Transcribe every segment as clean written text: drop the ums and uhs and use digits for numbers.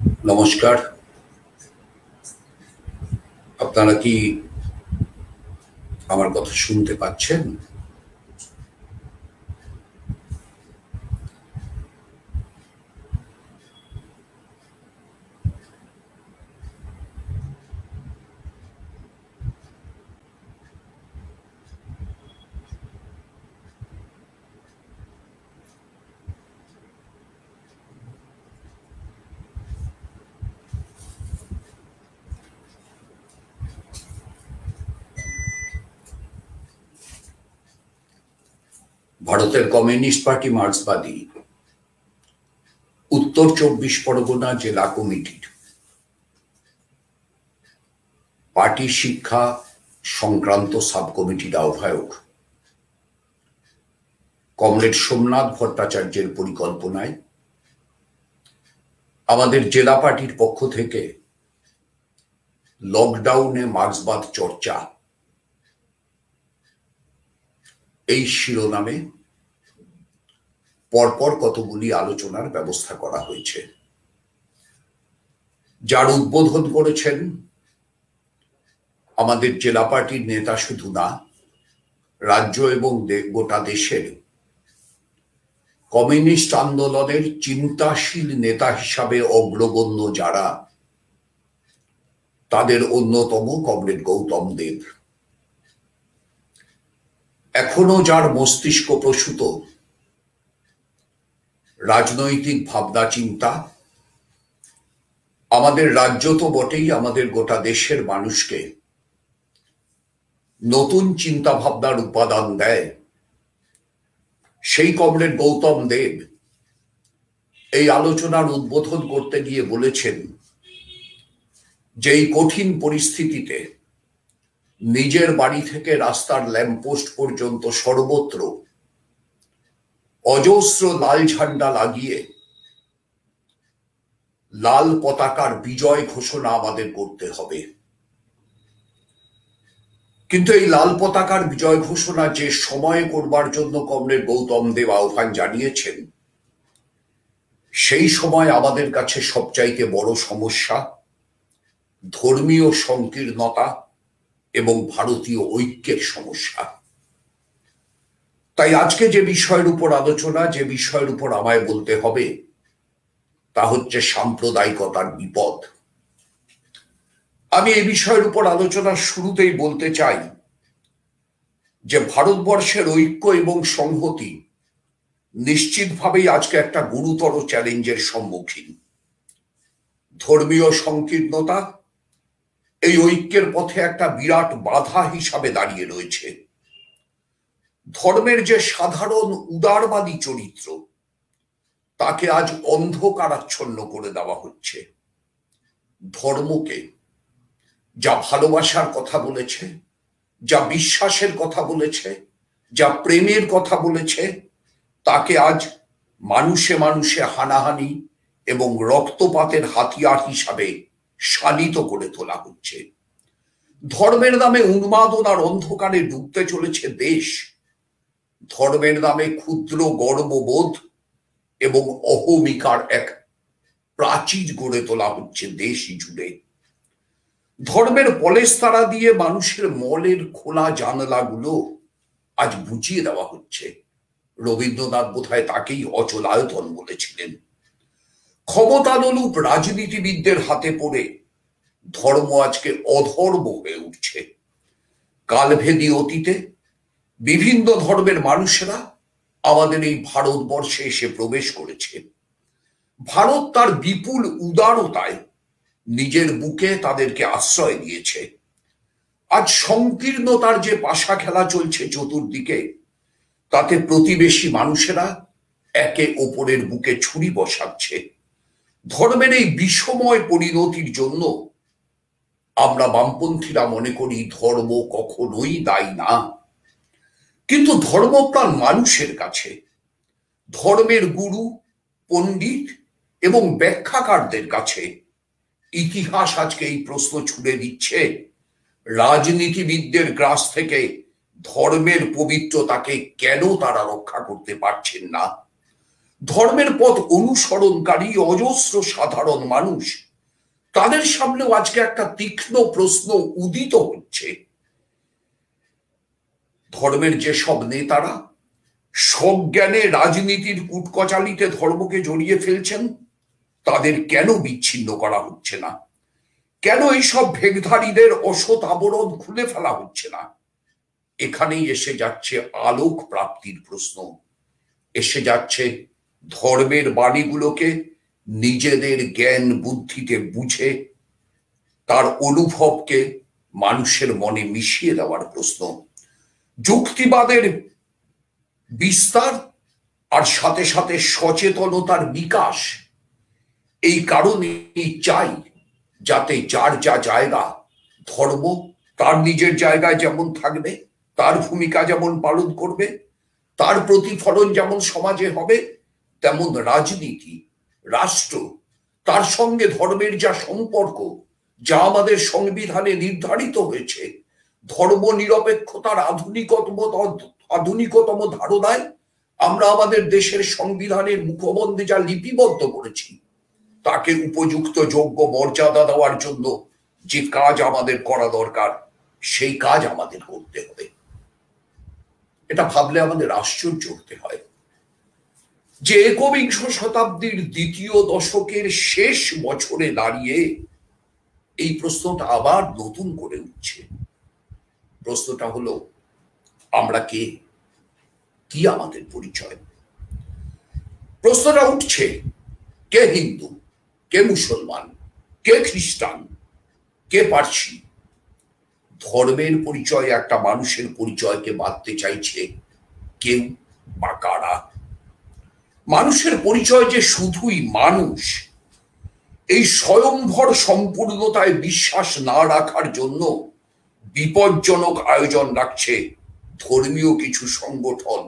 নমস্কার। আপনারা কি আমার কথা শুনতে পাচ্ছেন? ভারতের কমিউনিস্ট পার্টি মার্ক্সবাদী উত্তর ২৪ পরগনা জেলা কমিটির পার্টি শিক্ষা সংক্রান্ত সাব কমিটির আহ্বায়ক কমরেড সোমনাথ ভট্টাচার্যের পরিকল্পনায় আমাদের জেলা পার্টির পক্ষ থেকে লকডাউনে মার্ক্সবাদ চর্চা এই শিরোনামে পরপর কতগুলি আলোচনার ব্যবস্থা করা হয়েছে, যার উদ্বোধন করেছেন আমাদের জেলা পার্টির নেতা শুধু না, রাজ্য এবং গোটা দেশের কমিউনিস্ট আন্দোলনের চিন্তাশীল নেতা হিসাবে অগ্রগণ্য যারা, তাদের অন্যতম কমরেড গৌতম দেব। এখনো যার মস্তিষ্ক প্রসূত রাজনৈতিক ভাবনা চিন্তা আমাদের রাজ্য তো বটেই, আমাদের গোটা দেশের মানুষকে নতুন চিন্তা ভাবনার উপাদান দেয়, সেই কমরেড গৌতম দেব এই আলোচনার উদ্বোধন করতে গিয়ে বলেছেন যে এই কঠিন পরিস্থিতিতে নিজের বাড়ি থেকে রাস্তার ল্যাম্পপোস্ট পর্যন্ত সর্বত্র অজস্র লাল ঝান্ডা লাগিয়ে লাল পতাকার বিজয় ঘোষণা আমাদের করতে হবে। কিন্তু এই লাল পতাকার বিজয় ঘোষণা যে সময়ে করবার জন্য কমরেড গৌতম দেব আহ্বান জানিয়েছেন, সেই সময় আমাদের কাছে সবচাইতে বড় সমস্যা ধর্মীয় সংকীর্ণতা এবং ভারতীয় ঐক্যের সমস্যা। তাই আজকে যে বিষয়ের উপর আলোচনা, যে বিষয়ের উপর আমায় বলতে হবে, তা হচ্ছে সাম্প্রদায়িকতার বিপদ। আমি এই বিষয়ের উপর আলোচনার শুরুতেই বলতে চাই যে ভারতবর্ষের ঐক্য এবং সংহতি নিশ্চিতভাবেই আজকে একটা গুরুতর চ্যালেঞ্জের সম্মুখীন। ধর্মীয় সংকীর্ণতা এই ঐক্যের পথে একটা বিরাট বাধা হিসাবে দাঁড়িয়ে রয়েছে। ধর্মের যে সাধারণ উদারবাদী চরিত্র, তাকে আজ অন্ধকারাচ্ছন্ন করে দেওয়া হচ্ছে। ধর্মকে যা ভালোবাসার কথা বলেছে, যা বিশ্বাসের কথা বলেছে, যা প্রেমের কথা বলেছে, তাকে আজ মানুষে মানুষে হানাহানি এবং রক্তপাতের হাতিয়ার হিসাবে শানিত করে তোলা হচ্ছে। ধর্মের নামে উন্মাদনার অন্ধকারে ডুবতে চলেছে দেশ। ধর্মের নামে ক্ষুদ্র গর্ববোধ এবং অহমিকার এক প্রাচীর গড়ে তোলা হচ্ছে দেশ জুড়ে। ধর্মের পলেস্তারা দিয়ে মানুষের মলের খোলা জানলাগুলো আজ বুঝিয়ে দেওয়া হচ্ছে। রবীন্দ্রনাথ বোধহয় তাকেই অচলায়তন বলেছিলেন। ক্ষমতালোলুপ রাজনীতিবিদদের হাতে পড়ে ধর্ম আজকে অধর্ম হয়ে উঠছে। কালভেদী অতীতে বিভিন্ন ধর্মের মানুষেরা আমাদের এই ভারতবর্ষে এসে প্রবেশ করেছে। ভারত তার বিপুল উদারতায় নিজের বুকে তাদেরকে আশ্রয় দিয়েছে। আজ সংকীর্ণতার যে পাশা খেলা চলছে চতুর্দিকে, তাতে প্রতিবেশী মানুষেরা একে অপরের বুকে ছুরি বসাচ্ছে। ধর্মের এই বিষময় পরিণতির জন্য আমরা বামপন্থীরা মনে করি ধর্ম কখনোই দায়ী না। কিন্তু ধর্মপ্রাণ মানুষের কাছে ধর্মের গুরু, পণ্ডিত এবং ব্যাখ্যাকারদের কাছে ইতিহাস আজকে এই প্রশ্ন ছুড়ে দিচ্ছে, রাজনীতিবিদদের গ্রাস থেকে ধর্মের পবিত্রতাকে কেন তারা রক্ষা করতে পারছেন না? ধর্মের পথ অনুসরণকারী অজস্র সাধারণ মানুষ, তাদের সামনেও আজকে একটা তীক্ষ্ণ প্রশ্ন উদিত হচ্ছে। ধর্মের যেসব নেতারা সজ্ঞানে রাজনীতির কুটকচালিতে ধর্মকে জড়িয়ে ফেলছেন, তাদের কেন বিচ্ছিন্ন করা হচ্ছে না? কেন এইসব ভেগধারীদের অসৎ আবরণ খুলে ফেলা হচ্ছে না? এখানেই এসে যাচ্ছে আলোক প্রাপ্তির প্রশ্ন, এসে যাচ্ছে ধর্মের বাণীগুলোকে নিজেদের জ্ঞান বুদ্ধিতে বুঝে তার অনুভবকে মানুষের মনে মিশিয়ে দেওয়ার প্রশ্ন। যুক্তিবাদের বিস্তার আর সাথে সাথে সচেতনতার বিকাশ, এই কারণেই চাই যাতে যার যা জায়গা, ধর্ম তার নিজের জায়গায় যেমন থাকবে, তার ভূমিকা যেমন পালন করবে, তার প্রতিফলন যেমন সমাজে হবে, তেমন রাজনীতি, রাষ্ট্র, তার সঙ্গে ধর্মের যা সম্পর্ক, যা আমাদের সংবিধানে নির্ধারিত হয়েছে, ধর্ম নিরপেক্ষতার আধুনিকতম ধারণায় আমরা আমাদের দেশের সংবিধানের মুখবন্ধে যা লিপিবদ্ধ করেছি, তাকে উপযুক্ত যোগ্য মর্যাদা দেওয়ার জন্য যে কাজ আমাদের করা দরকার, সেই কাজ আমাদের করতে হবে। এটা ভাবলে আমাদের আশ্চর্য হতে হয় যে একবিংশ শতাব্দীর দ্বিতীয় দশকের শেষ বছরে দাঁড়িয়ে এই প্রশ্নটা আবার নতুন করে উঠছে। প্রশ্নটা হলো, আমরা কে? কি আমাদের পরিচয়? প্রশ্নটা উঠছে, কে হিন্দু, কে মুসলমান, কে খ্রিস্টান, কে পার্সি? ধর্মের পরিচয় একটা মানুষের পরিচয়কে বাঁধতে চাইছে কেউ বা কারা? মানুষের পরিচয় যে শুধুই মানুষ, এই স্বয়ংভর সম্পূর্ণতায় বিশ্বাস না রাখার জন্য বিপজ্জনক আয়োজন রাখছে ধর্মীয় কিছু সংগঠন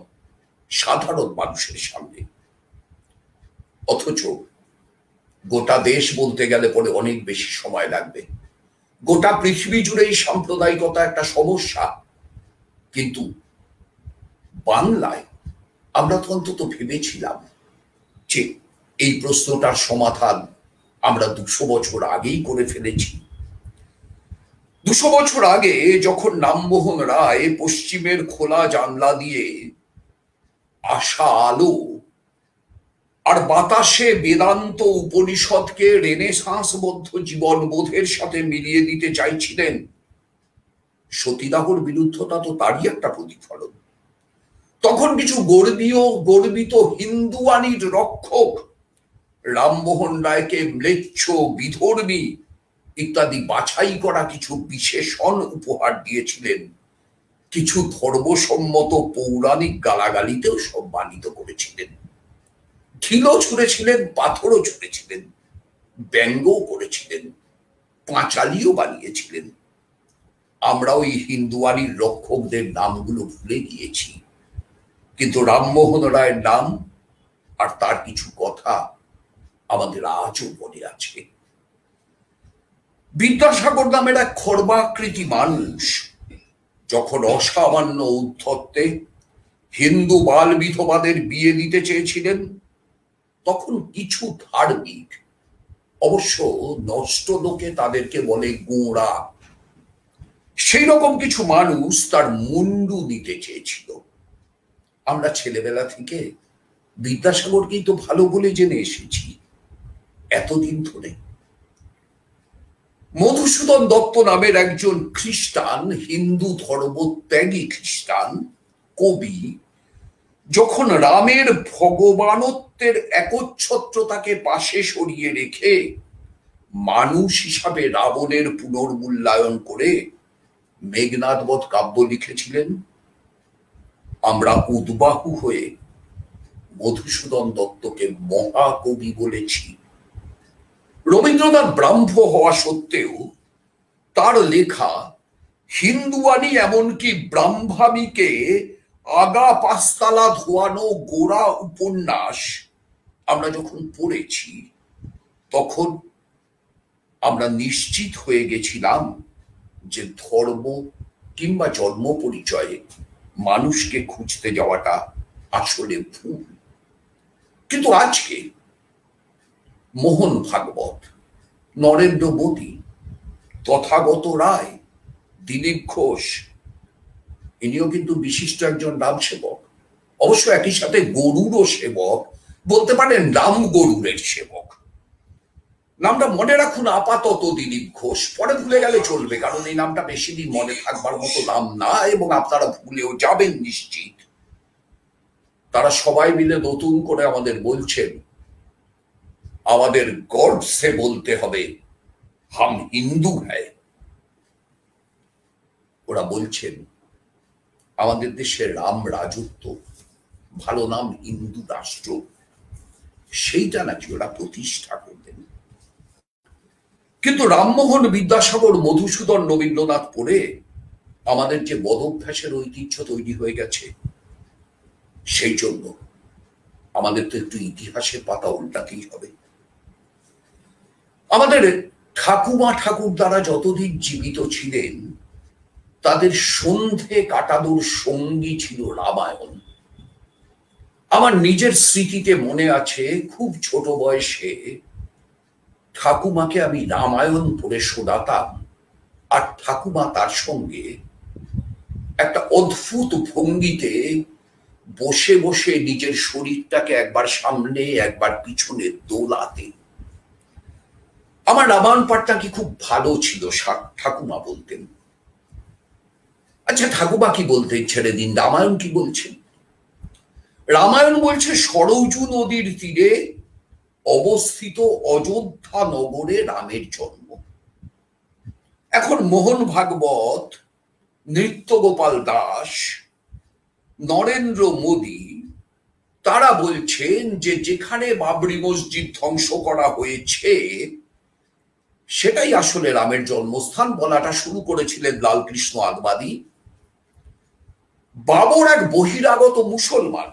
সাধারণ মানুষের সামনে। অথচ গোটা দেশ বলতে গেলে পরে অনেক বেশি সময় লাগবে। গোটা পৃথিবী জুড়ে এই সাম্প্রদায়িকতা একটা সমস্যা, কিন্তু বাংলায় আমরা তো অন্তত ভেবেছিলাম যে এই প্রশ্নটার সমাধান আমরা 200 বছর আগেই করে ফেলেছি। 200 বছর আগে যখন রামমোহন রায় পশ্চিমের খোলা জানলা দিয়ে আসা আলো আর বাতাসে বেদান্ত উপনিষদকে রেনেসাঁসবদ্ধ জীবনবোধের সাথে মিলিয়ে দিতে চাইছিলেন, সতীদাহর বিরুদ্ধতা তো তারই একটা প্রতিফলন। তখন কিছু গর্বিত হিন্দুয়ানির রক্ষক রামমোহন রায়কে ম্লেচ্ছ, বিধর্মী ইত্যাদি বাছাই করা কিছু বিশেষণ উপহার দিয়েছিলেন। কিছু ধর্মসম্মত পৌরাণিক গালাগালিতেও সম্মানিত করেছিলেন। ঢিলও ছুঁড়েছিলেন, পাথরও ছুঁড়েছিলেন, ব্যঙ্গও করেছিলেন, পাঁচালিও বানিয়েছিলেন। আমরা ওই হিন্দুয়ানির রক্ষকদের নামগুলো ভুলে গিয়েছি, কিন্তু রামমোহন রায়ের নাম আর তার কিছু কথা আমাদের আজও মনে আছে। বিদ্যাসাগর নামের এক খর্বাকৃতি মানুষ যখন অসামান্য উদ্ধত্তে হিন্দু বাল বিধবাদের বিয়ে দিতে চেয়েছিলেন, তখন কিছু ধার্মিক, অবশ্য নষ্ট লোকে তাদেরকে বলে গোঁড়া, সেই রকম কিছু মানুষ তার মুন্ডু নিতে চেয়েছিল। আমরা ছেলেবেলা থেকে বিদ্যাসাগরকেই তো ভালো বলে জেনে এসেছি এতদিন ধরে। মধুসূদন দত্ত নামের একজন খ্রিস্টান, হিন্দু ধর্মত্যাগী খ্রিস্টান কবি, যখন রামের ভগবানত্বের একচ্ছত্রতাকে পাশে সরিয়ে রেখে মানুষ হিসাবে রাবণের পুনর্মূল্যায়ন করে মেঘনাদবধ কাব্য লিখেছিলেন, আমরা উদ্বাহু হয়ে মধুসূদন দত্তকে মহাকবি বলেছি। রবীন্দ্রনাথ ব্রাহ্ম হওয়া সত্ত্বেও তার লেখা হিন্দুয়ানি, এমনকি ব্রাহ্মামিকে আগা পাঁচতলা ধোয়ানো গোড়া উপন্যাস আমরা যখন পড়েছি, তখন আমরা নিশ্চিত হয়ে গেছিলাম যে ধর্ম কিংবা জন্ম পরিচয়ে মানুষকে খুঁজতে যাওয়াটা আসলে ভুল। কিন্তু আজকে মোহন ভাগবত, নরেন্দ্র মোদী, তথাগত রায়, দিলীপ ঘোষ, ইনিও কিন্তু বিশিষ্ট একজন রাম সেবক, অবশ্য একই সাথে গরুরও সেবক, বলতে পারেন রাম গরুরের সেবক। নামটা মনে রাখুন আপাতত দিলীপ ঘোষ, পরে ভুলে গেলে চলবে, কারণ এই নামটা বেশি দিন মনে থাকবার মতো নাম না, এবং আপনারা ভুলেও যাবেন নিশ্চিত। তারা সবাই মিলে নতুন করে আমাদের বলছেন, আমাদের গর্ব সে বলতে হবে হাম হিন্দু হ্যায়। ওরা বলছেন আমাদের দেশে রাম রাজত্ব, ভালো নাম হিন্দু রাষ্ট্র, সেইটা নাকি ওরা প্রতিষ্ঠা করবেন। কিন্তু রামমোহন, বিদ্যাসাগর, মধুসূদন, রবীন্দ্রনাথ পড়ে আমাদের যে বদভ্যাসের ঐতিহ্য তৈরি হয়ে গেছে, সেই জন্য আমাদের তো একটু ইতিহাসের পাতা উল্টাতেই হবে। আমাদের ঠাকুমা ঠাকুরদারা যতদিন জীবিত ছিলেন, তাদের সন্ধে কাটানোর সঙ্গী ছিল রামায়ণ। আমার নিজের স্মৃতিতে মনে আছে, খুব ছোট বয়সে ঠাকুমাকে আমি রামায়ণ পড়ে শোনাতাম, আর ঠাকুমা তার সঙ্গে একটা অদ্ভুত ভঙ্গিতে বসে বসে নিজের শরীরটাকে একবার সামনে একবার পিছনে দোলাতে। আমার রামায়ণ পাঠটা কি খুব ভালো ছিল, ঠাকুমা বলতেন। আচ্ছা, ঠাকুমা কি বলতেন ছেড়ে দিন, রামায়ণ কি বলছেন? রামায়ণ বলছে সরযূ নদীর তীরে অবস্থিত অযোধ্যা নগরে রামের জন্ম। এখন মোহন ভাগবত, নৃত্যগোপাল দাস, নরেন্দ্র মোদী, তারা বলছেন যে যেখানে বাবরি মসজিদ ধ্বংস করা হয়েছে সেটাই আসলে রামের জন্মস্থান। বলাটা শুরু করেছিলেন লালকৃষ্ণ আদবানি। বাবর এক বহিরাগত মুসলমান,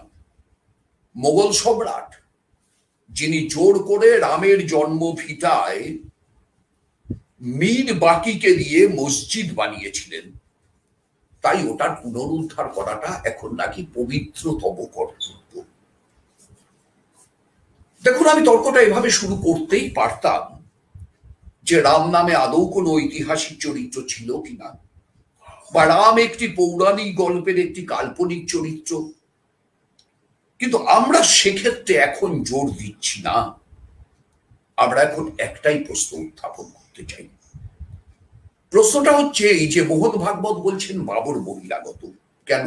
মোগল সম্রাট, যিনি জোর করে রামের জন্মভিটায় মীর বাকিকে দিয়ে মসজিদ বানিয়েছিলেন। তাই ওটার পুনরুদ্ধার করাটা এখন নাকি পবিত্রতম কর্তব্য। দেখুন, আমি তর্কটা এভাবে শুরু করতেই পারতাম যে রাম নামে আদৌ কোনো ঐতিহাসিক চরিত্র ছিল কিনা, বা রাম একটি পৌরাণিক গল্পের একটি কাল্পনিক চরিত্র, কিন্তু আমরা সেক্ষেত্রে এখন জোর দিচ্ছি না। আমরা এখন একটাই প্রশ্ন উত্থাপন করতে চাই। প্রশ্নটা হচ্ছে এই যে মোহন ভাগবত বলছেন বাবর বহিরাগত, কেন?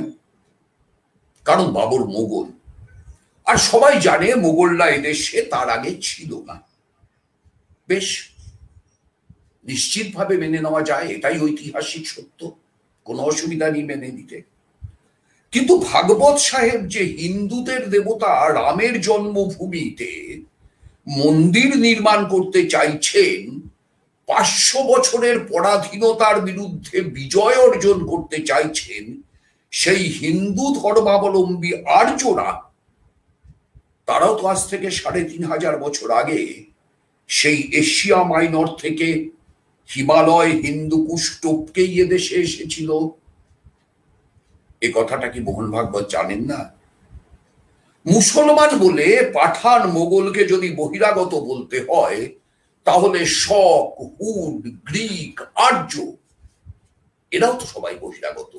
কারণ বাবর মোগল, আর সবাই জানে মোগলরা এদেশে তার আগে ছিল না। বেশ, নিশ্চিতভাবে মেনে নেওয়া যায়, এটাই ঐতিহাসিক সত্য, কোনো অসুবিধা নেই মেনে নিতে। কিন্তু ভাগবত সাহেব যে হিন্দুদের দেবতা রামের জন্মভূমিতে মন্দির নির্মাণ করতে চাইছেন, 500 বছরের পরাধীনতার বিরুদ্ধে বিজয় অর্জন করতে চাইছেন, সেই হিন্দু ধর্মাবলম্বী আর্যরা, তারাও তো আজ থেকে 3500 বছর আগে সেই এশিয়া মাইনর থেকে হিমালয় হিন্দু কুশ টপকেই এদেশে এসেছিল। এ কথাটা কি মোহন ভাগবত জানেন না? মুসলমান বলে পাঠান মোগলকে যদি বহিরাগত বলতে হয়, তাহলে শক, হুড, গ্রিক, আর্য, এরাও তো সবাই বহিরাগত।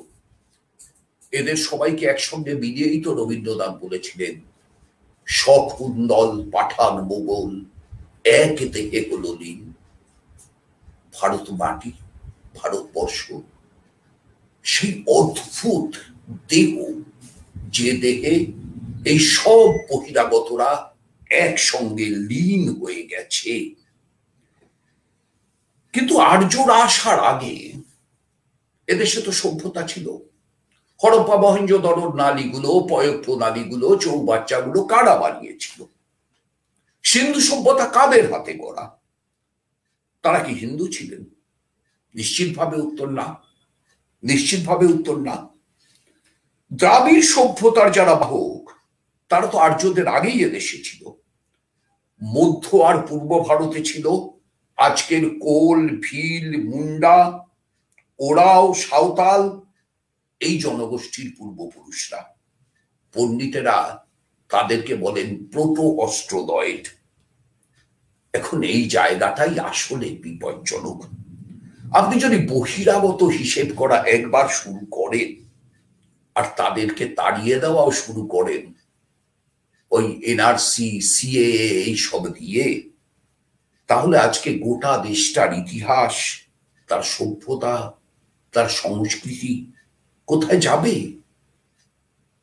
এদের সবাইকে একসঙ্গে মিলিয়েই তো রবীন্দ্রনাথ বলেছিলেন, শক হুন্দল পাঠান মোগল এক দেহে হলো লীন। ভারত মাটি, ভারতবর্ষ সেই অদ্ভুত দেহ, যে দেহে এই সব বহিরাগতরা একসঙ্গে লীন হয়ে গেছে। কিন্তু আর্যরা আসার আগে এদেশে তো সভ্যতা ছিল। হরপ্পা মহেঞ্জোদড়োর নালীগুলো, পয়ঃ প্রণালীগুলো, চৌবাচ্চাগুলো কারা বানিয়েছিল? সিন্ধু সভ্যতা কাদের হাতে গড়া? তারা কি হিন্দু ছিলেন? নিশ্চিতভাবে উত্তর না, নিশ্চিতভাবে উত্তর না। দ্রাবিড় সভ্যতার যারা বাহক, তারা তো আর্যদের আগেই এদেশে ছিল। মধ্য আর পূর্ব ভারতে ছিল আজকের কোল, ভিল, মুন্ডা, ওরাও, সাঁওতাল, এই জনগোষ্ঠীর পূর্বপুরুষরা। পণ্ডিতেরা তাদেরকে বলেন প্রোটো অস্ট্রোলয়েড। এখন এই জায়গাটাই আসলে বিপজ্জনক। আপনি যদি বহিরাগত হিসেব করা একবার শুরু করেন আর তাদেরকে তাড়িয়ে দেওয়াও শুরু করেন ওই এনআরসি, সিএএ এইসব দিয়ে, তাহলে আজকে গোটা দেশটার ইতিহাস, তার সভ্যতা, তার সংস্কৃতি কোথায় যাবে?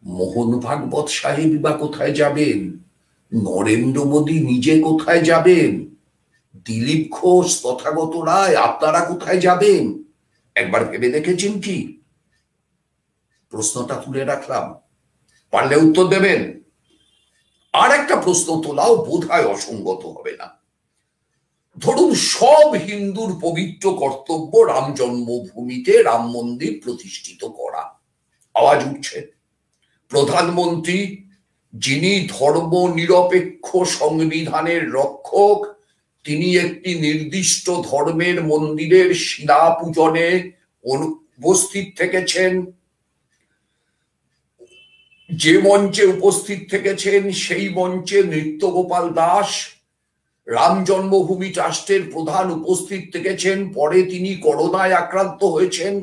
মোহন ভাগবত সাহেব বা কোথায় যাবেন? নরেন্দ্র মোদী নিজে কোথায় যাবেন? দিলীপ ঘোষ, তথাগত রায়, আপনারা কোথায় যাবেন? একবার ভেবে দেখেছেন কি? প্রশ্নটা তুলে রাখলাম, পারলে উত্তর দেবেন। আর একটা প্রশ্ন তোলাও বোধহয় অসঙ্গত হবে না। ধরুন সব হিন্দুর পবিত্র কর্তব্য রাম জন্মভূমিতে রাম মন্দির প্রতিষ্ঠিত করা। আওয়াজ উঠছে, প্রধানমন্ত্রী যিনি ধর্ম নিরপেক্ষ সংবিধানের রক্ষক, তিনি একটি নির্দিষ্ট ধর্মের মন্দিরের শিলা পূজনে উপস্থিত থেকেছেন। যে মঞ্চে উপস্থিত থেকেছেন সেই মঞ্চে নৃত্যগোপাল দাস, রাম জন্মভূমি ট্রাস্টের প্রধান, উপস্থিত থেকেছেন। পরে তিনি করোনায় আক্রান্ত হয়েছেন।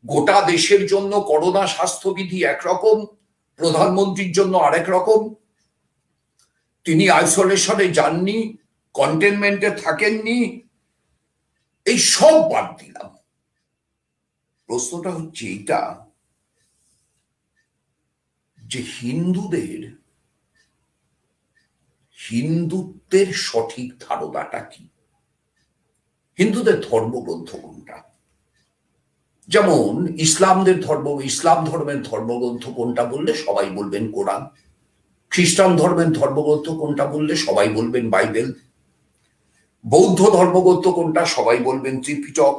গোটা দেশের জন্য করোনা স্বাস্থ্যবিধি একরকম, প্রধানমন্ত্রীর জন্য আরেক রকম। তিনি আইসোলেশনে যাননি, কন্টেনমেন্টে থাকেননি। এই সব বাদ দিলাম। প্রশ্নটা হচ্ছে এইটা যে হিন্দুত্বের সঠিক ধারণাটা কি? হিন্দুদের ধর্মগ্রন্থ কোনটা? যেমন ইসলাম ধর্মের ধর্মগ্রন্থ কোনটা বললে সবাই বলবেন কোরআন। খ্রিস্টান ধর্মের ধর্মগ্রন্থ কোনটা বললে সবাই বলবেন বাইবেল। বৌদ্ধ ধর্মগ্রন্থ কোনটা? সবাই বলবেন ত্রিপিটক।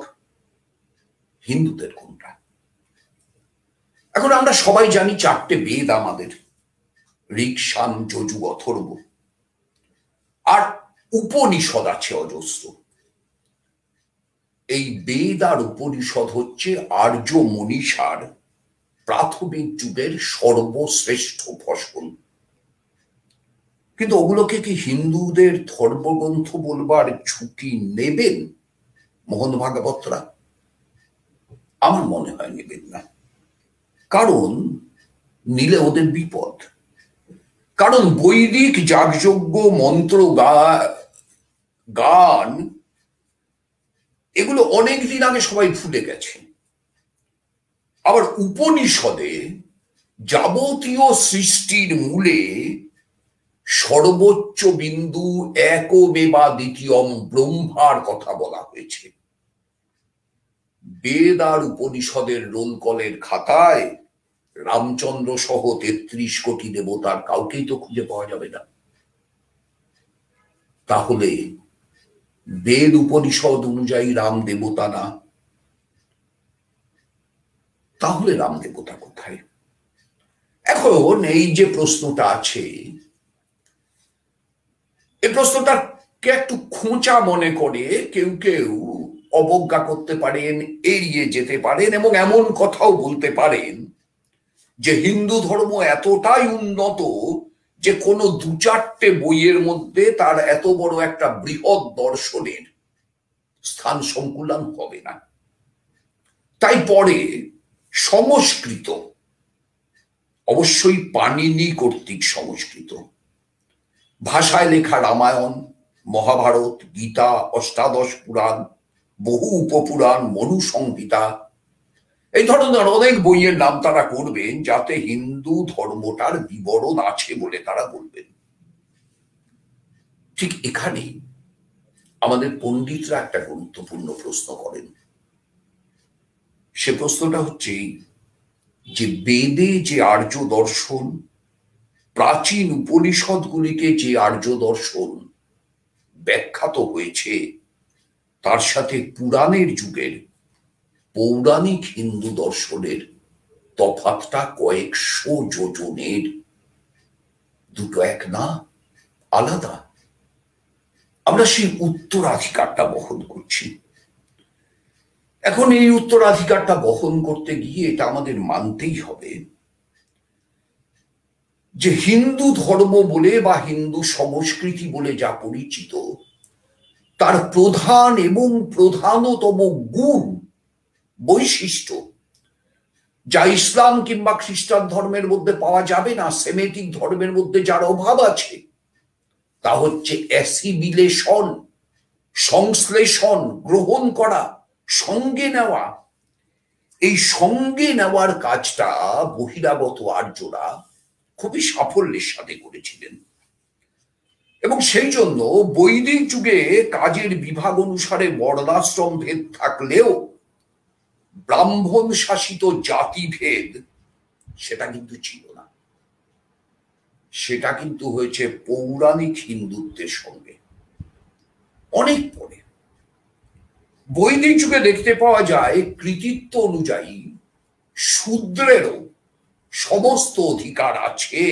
হিন্দুদের কোনটা? এখন আমরা সবাই জানি চারটে বেদ আমাদের, ঋক, সাম, যজু, অথর্ব। আর উপনিষদ আছে অজস্র। এই বেদ আর উপনিষদ হচ্ছে আর্য মনীষার প্রাথমিক যুগের সর্বশ্রেষ্ঠ ফসল। কিন্তু ওগুলোকে কি হিন্দুদের ধর্মগ্রন্থ বলবার ঝুঁকি নেবেন মোহন ভাগবতরা? আমার মনে হয় নেবেন না। কারণ নিলে ওদের বিপদ। কারণ বৈদিক যাগযজ্ঞ, মন্ত্র, গান, এগুলো অনেকদিন আগে সবাই ভুলে গেছে। আবার উপনিষদে যাবতীয় সৃষ্টির মূলে সর্বোচ্চ বিন্দু একমেবা দ্বিতীয়ম ব্রহ্মার কথা বলা হয়েছে। বেদ আর উপনিষদের রোল কলের খাতায় রামচন্দ্র সহ ৩৩ কোটি দেবতার কাউকেই তো খুঁজে পাওয়া যাবে না। তাহলে বেদ উপনিষদ অনুযায়ী রাম দেবতা না, তাহলে রাম দেবতা কোথায়? এখন এই যে প্রশ্নটা আছে, এই প্রশ্নটাকে একটু খোঁচা মনে করে কেউ কেউ অবজ্ঞা করতে পারেন, এড়িয়ে যেতে পারেন এবং এমন কথাও বলতে পারেন যে হিন্দু ধর্ম এতটাই উন্নত যে কোনো ২-৪টে বইয়ের মধ্যে তার এত বড় একটা বৃহৎ দর্শনের স্থান সংকুলান হবে না। তাই পরে সংস্কৃত, অবশ্যই পাণিনি কর্তৃক সংস্কৃত ভাষায় লেখা রামায়ণ, মহাভারত, গীতা, অষ্টাদশ পুরাণ, বহু উপপুরাণ, মনু সংহিতা, এই ধরনের অনেক বইয়ের নাম তারা করবেন যাতে হিন্দু ধর্মটার বিবরণ আছে বলে তারা বলবেন। ঠিক এখানেই আমাদের পণ্ডিতরা একটা গুরুত্বপূর্ণ প্রশ্ন করেন। সে প্রশ্নটা হচ্ছে যে বেদে যে আর্য দর্শন, প্রাচীন উপনিষদগুলিকে যে আর্য দর্শন ব্যাখ্যাত হয়েছে, তার সাথে পুরাণের যুগের পৌরাণিক হিন্দু দর্শনের তফাৎটা কয়েকশো যোজনের। দুটো এক না, আলাদা। আমরা সেই উত্তরাধিকারটা বহন করছি। এখন এই উত্তরাধিকারটা বহন করতে গিয়ে এটা আমাদের মানতেই হবে যে হিন্দু ধর্ম বলে বা হিন্দু সংস্কৃতি বলে যা পরিচিত, তার প্রধান এবং প্রধানতম গুণ, বৈশিষ্ট্য, যা ইসলাম কিংবা খ্রিস্টান ধর্মের মধ্যে পাওয়া যাবে না, সেমেটিক ধর্মের মধ্যে যার অভাব আছে, তা হচ্ছে অ্যাসিমিলেশন, সংশ্লেষণ, গ্রহণ করা, সঙ্গে নেওয়া। এই সঙ্গে নেওয়ার কাজটা বহিরাগত আর্যরা খুবই সাফল্যের সাথে করেছিলেন। এবং সেই জন্য বৈদিক যুগে কাজের বিভাগ অনুসারে বর্ণাশ্রম ভেদ থাকলেও ব্রাহ্মণ শাসিত জাতিভেদ সেটা কিন্তু ছিল না। সেটা কিন্তু হয়েছে পৌরাণিক হিন্দুত্বের সঙ্গে অনেক পরে। বৈদিক যুগে দেখতে পাওয়া যায় কৃতিত্ব অনুযায়ী শূদ্রেরও সমস্ত অধিকার আছে,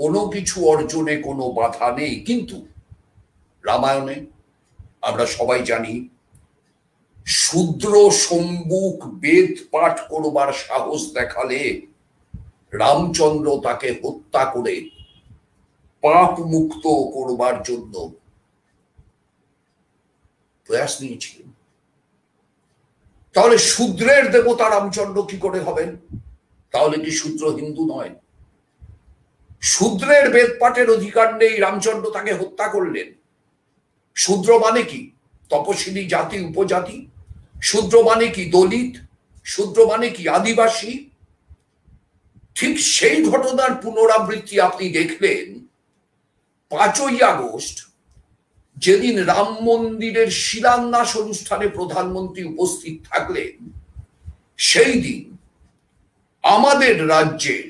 কোনো কিছু অর্জনে কোনো বাধা নেই। কিন্তু রামায়ণে আমরা সবাই জানি, শূদ্র সম্মুখ বেদ পাঠ করবার সাহস দেখালে রামচন্দ্র তাকে হত্যা করে পাপ মুক্ত করবার জন্য প্রয়াস নিয়েছিলেন। তাহলে শূদ্রের দেবতা রামচন্দ্র কি করে হবেন? তাহলে কি শূদ্র হিন্দু নয়? শূদ্রের বেদ পাঠের অধিকার নেই, রামচন্দ্র তাকে হত্যা করলেন। শূদ্র মানে কি? তপশিলি জাতি, উপজাতি। শূদ্র মানে কি? দলিত। শূদ্র মানে কি? আদিবাসী। ঠিক সেই ঘটনার পুনরাবৃত্তি আপনি দেখলেন 5ই আগস্ট, যেদিন রাম মন্দিরের শিলান্যাস অনুষ্ঠানে প্রধানমন্ত্রী উপস্থিত থাকলেন। সেই দিন আমাদের রাজ্যের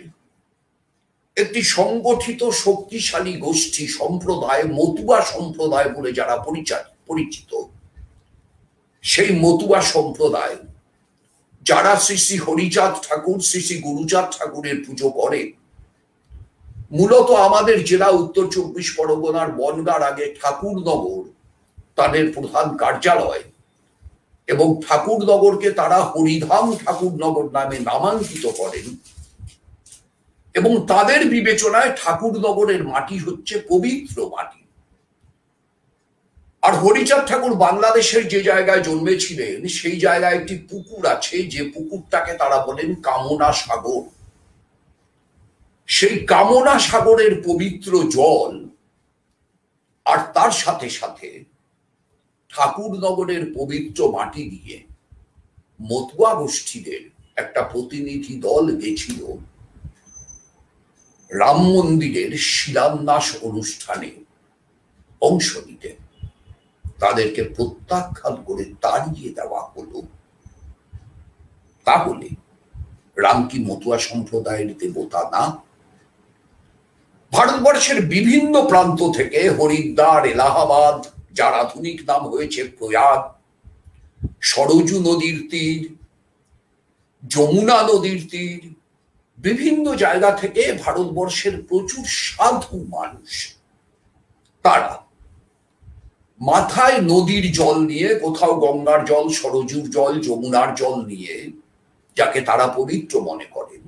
একটি সংগঠিত শক্তিশালী গোষ্ঠী, সম্প্রদায়, মতুয়া সম্প্রদায় বলে যারা পরিচিত, সেই মতুয়া সম্প্রদায় যারা শ্রী শ্রী হরিচাঁদ ঠাকুর, শ্রী শ্রী গুরুচাঁদ ঠাকুরের পুজো করে, মূলত আমাদের জেলা উত্তর 24 পরগনার বনগাঁর আগে ঠাকুরনগর তাদের প্রধান কার্যালয়, এবং ঠাকুরনগরকে তারা হরিধাম ঠাকুরনগর নামে নামাঙ্কিত করেন। এবং তাদের বিবেচনায় ঠাকুরনগরের মাটি হচ্ছে পবিত্র মাটি। আর হরিচাঁদ ঠাকুর বাংলাদেশের যে জায়গায় জন্মেছিলেন, সেই জায়গায় একটি পুকুর আছে, যে পুকুরটাকে তারা বলেন কামনা সাগর। সেই কামনা সাগরের পবিত্র জল আর তার সাথে সাথে ঠাকুরনগরের পবিত্র মাটি দিয়ে মতুয়া গোষ্ঠীদের একটা প্রতিনিধি দল গেছিল রাম মন্দিরের শিলান্যাস অনুষ্ঠানে অংশ নিতে। তাদেরকে প্রত্যাখ্যান করে তাড়িয়ে দেওয়া হলো। তাহলে রাম কি মতুয়া সম্প্রদায়ের দেবতা না? ভারতবর্ষের বিভিন্ন প্রান্ত থেকে হরিদ্বার, এলাহাবাদ, যার আধুনিক নাম হয়েছে প্রয়াগ, সরজু নদীর তীর, যমুনা নদীর তীর, বিভিন্ন জায়গা থেকে ভারতবর্ষের প্রচুর সাধু মানুষ, তারা মাথায় নদীর জল নিয়ে, কোথাও গঙ্গার জল, সরজুর জল, যমুনার জল নিয়ে, যাকে তারা পবিত্র মনে করেন,